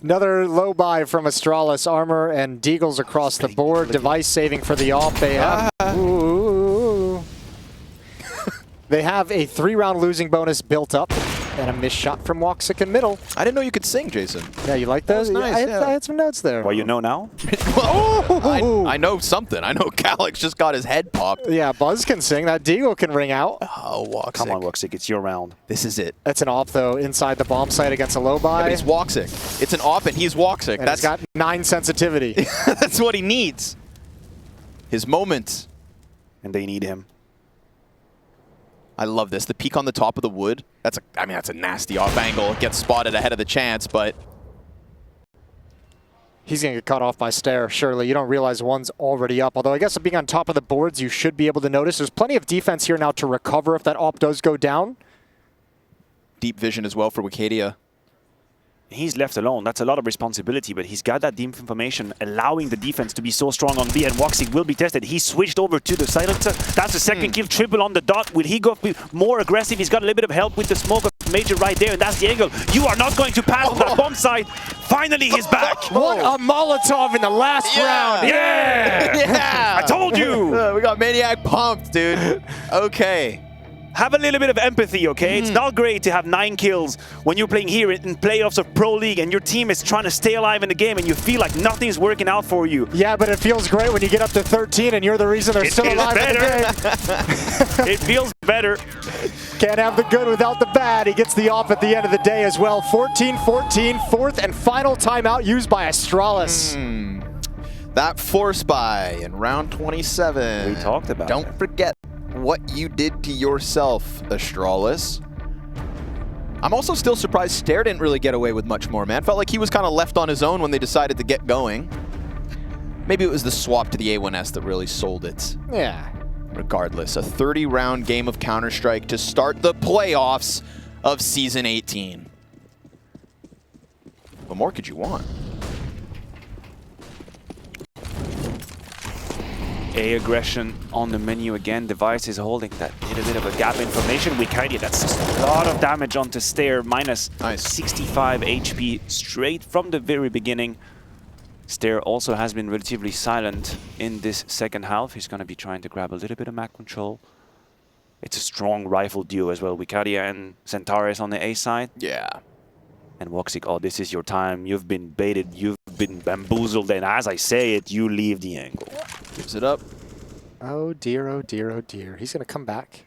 Another low buy from Astralis. Armor and Deagles across the board. Device saving for the off. They have... Ooh. They have a 3-round losing bonus built up. And a missed shot from Woxic in middle. I didn't know you could sing, Jason. Yeah, you like those? That was nice, I had some notes there. Well, you know now? Well, I know something. I know Calyx just got his head popped. Yeah, Buzz can sing. That Deagle can ring out. Oh, Woxic. Come on, Woxic, it's your round. This is it. That's an op, though, inside the bomb site against a low buy. Yeah, but he's Woxic. It's an op, and he's Woxic. And he's got 9 sensitivity. That's what he needs. His moments. And they need him. I love this. The peak on the top of the wood. That's a nasty off angle. It gets spotted ahead of the chance, but he's going to get cut off by Staehr, surely. You don't realize one's already up. Although I guess being on top of the boards, you should be able to notice. There's plenty of defense here now to recover if that op does go down. Deep vision as well for Wicadia. He's left alone. That's a lot of responsibility, but he's got that deep information, allowing the defense to be so strong on B, and Woxic will be tested. He switched over to the silencer. That's the second kill, triple on the dot. Will he go more aggressive? He's got a little bit of help with the smoke of Major right there, and that's the angle. You are not going to pass on that bomb side. Finally, he's back. What a Molotov in the last round. Yeah! Yeah! I told you! We got Maniac pumped, dude. Okay. Have a little bit of empathy, okay? It's not great to have 9 kills when you're playing here in playoffs of Pro League and your team is trying to stay alive in the game and you feel like nothing's working out for you. Yeah, but it feels great when you get up to 13 and you're the reason they're still alive in the game. It feels better. Can't have the good without the bad. He gets the off at the end of the day as well. 14-14, fourth and final timeout used by Astralis. That force buy in round 27. We talked about Don't forget what you did to yourself, Astralis. I'm also still surprised Staehr didn't really get away with much more, man. Felt like he was kind of left on his own when they decided to get going. Maybe it was the swap to the A1S that really sold it. Yeah. Regardless, a 30-round game of Counter-Strike to start the playoffs of Season 18. What more could you want? A aggression on the menu again. Device is holding that little bit of a gap information. Wicadia, that's just a lot of damage onto Staehr. Minus 65 HP straight from the very beginning. Staehr also has been relatively silent in this second half. He's going to be trying to grab a little bit of map control. It's a strong rifle duo as well. Wicadia and XANTARES on the A side. Yeah. And Woxic, oh, this is your time. You've been baited. You've been bamboozled. And as I say it, you leave the angle. Gives it up. Oh dear, oh dear, oh dear. He's going to come back.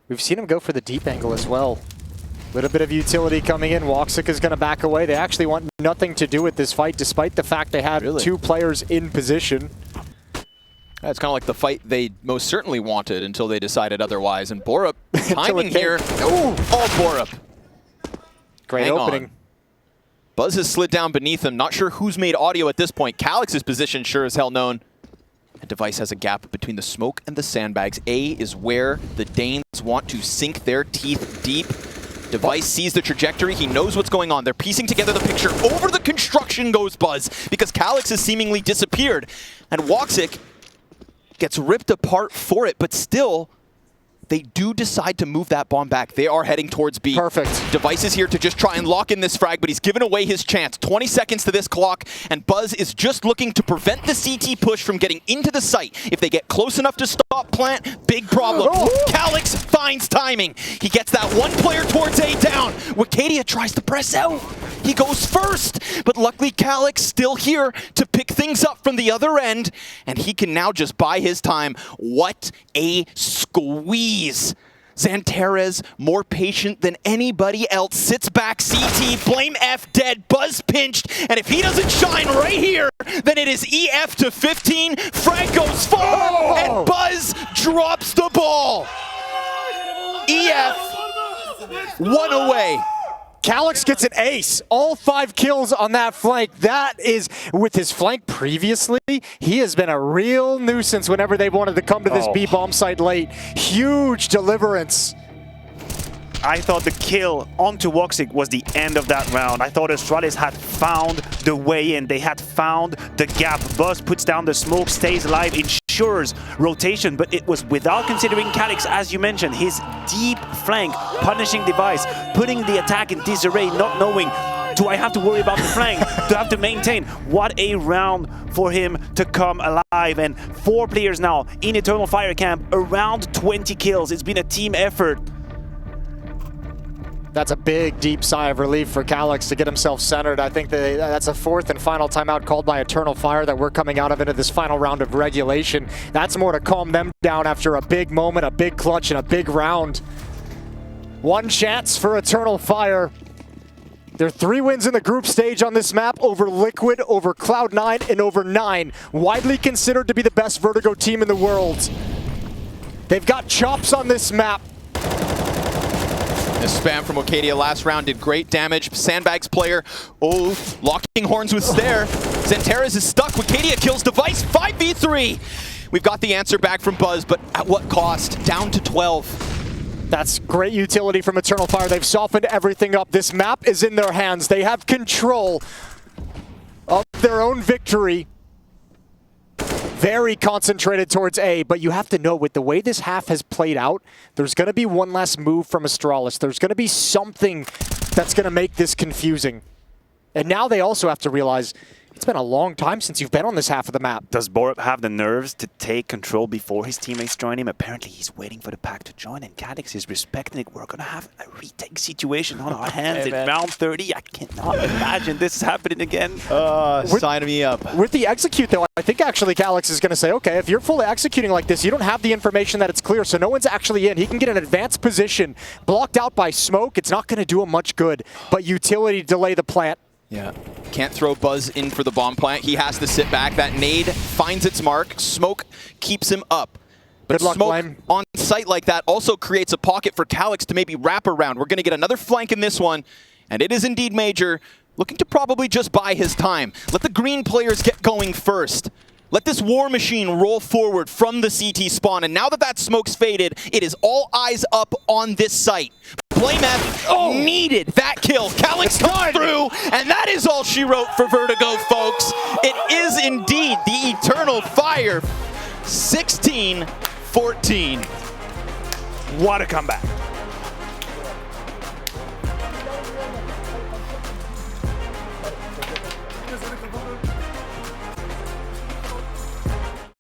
We've seen him go for the deep angle as well. Little bit of utility coming in. Woxic is going to back away. They actually want nothing to do with this fight, despite the fact they had 2 players in position. That's kind of like the fight they most certainly wanted until they decided otherwise. And Borup, timing here. Ooh, all Borup. Great Hang opening. on. Buzz has slid down beneath him. Not sure who's made audio at this point. Calyx's position sure as hell known. And Device has a gap between the smoke and the sandbags. A is where the Danes want to sink their teeth deep. Device sees the trajectory. He knows what's going on. They're piecing together the picture. Over the construction goes Buzz because Calyx has seemingly disappeared. And Woxic gets ripped apart for it, but still, they do decide to move that bomb back. They are heading towards B. Perfect. Device is here to just try and lock in this frag, but he's given away his chance. 20 seconds to this clock, and Buzz is just looking to prevent the CT push from getting into the site. If they get close enough to stop plant, big problem. Calyx finds timing. He gets that one player towards A down. Wicadia tries to press out. He goes first, but luckily Calyx still here to pick things up from the other end, and he can now just buy his time. What a squeeze. XANTARES, more patient than anybody else, sits back, CT, blame F dead, Buzz pinched, and if he doesn't shine right here, then it is EF to 15, Frag goes far, and Buzz drops the ball. EF, one away. Calyx gets an ace. All 5 kills on that flank. That is, with his flank previously, he has been a real nuisance whenever they wanted to come to this B bomb site late. Huge deliverance. I thought the kill onto Woxic was the end of that round. I thought Astralis had found the way in. They had found the gap. Buzz puts down the smoke, stays alive, ensures rotation, but it was without considering Calyx, as you mentioned, his deep flank, punishing Device, putting the attack in disarray, not knowing, do I have to worry about the flank? Do I have to maintain? What a round for him to come alive. And 4 players now in Eternal Fire Camp, around 20 kills. It's been a team effort. That's a big, deep sigh of relief for Calyx to get himself centered. I think that's a 4th and final timeout called by Eternal Fire that we're coming out of into this final round of regulation. That's more to calm them down after a big moment, a big clutch, and a big round. 1 chance for Eternal Fire. They're 3 wins in the group stage on this map over Liquid, over Cloud9, and over 9. Widely considered to be the best Vertigo team in the world. They've got chops on this map. The spam from Wicadia last round did great damage. Sandbags player, locking horns with Staehr. XANTARES is stuck. Wicadia kills Device, 5v3. We've got the answer back from Buzz, but at what cost? Down to 12. That's great utility from Eternal Fire. They've softened everything up. This map is in their hands. They have control of their own victory. Very concentrated towards A, but you have to know with the way this half has played out, there's going to be one last move from Astralis. There's going to be something that's going to make this confusing. And now they also have to realize it's been a long time since you've been on this half of the map. Does Borup have the nerves to take control before his teammates join him? Apparently he's waiting for the pack to join, and Calyx is respecting it. We're going to have a retake situation on our hands in round 30. I cannot imagine this happening again. Sign me up. With the execute, though, I think actually Calyx is going to say, okay, if you're fully executing like this, you don't have the information that it's clear, so no one's actually in. He can get an advanced position, blocked out by smoke. It's not going to do him much good, but utility delay the plant. Yeah, can't throw Buzz in for the bomb plant. He has to sit back. That nade finds its mark. Smoke keeps him up. But Good luck, smoke Blame. on site like that also creates a pocket for Calyx to maybe wrap around. We're going to get another flank in this one, and it is indeed Major, looking to probably just buy his time. Let the green players get going first. Let this war machine roll forward from the CT spawn, and now that that smoke's faded, it is all eyes up on this site. Blame F needed that kill. Calyx comes through, and that is all she wrote for Vertigo, folks. It is indeed the Eternal Fire, 16-14. What a comeback.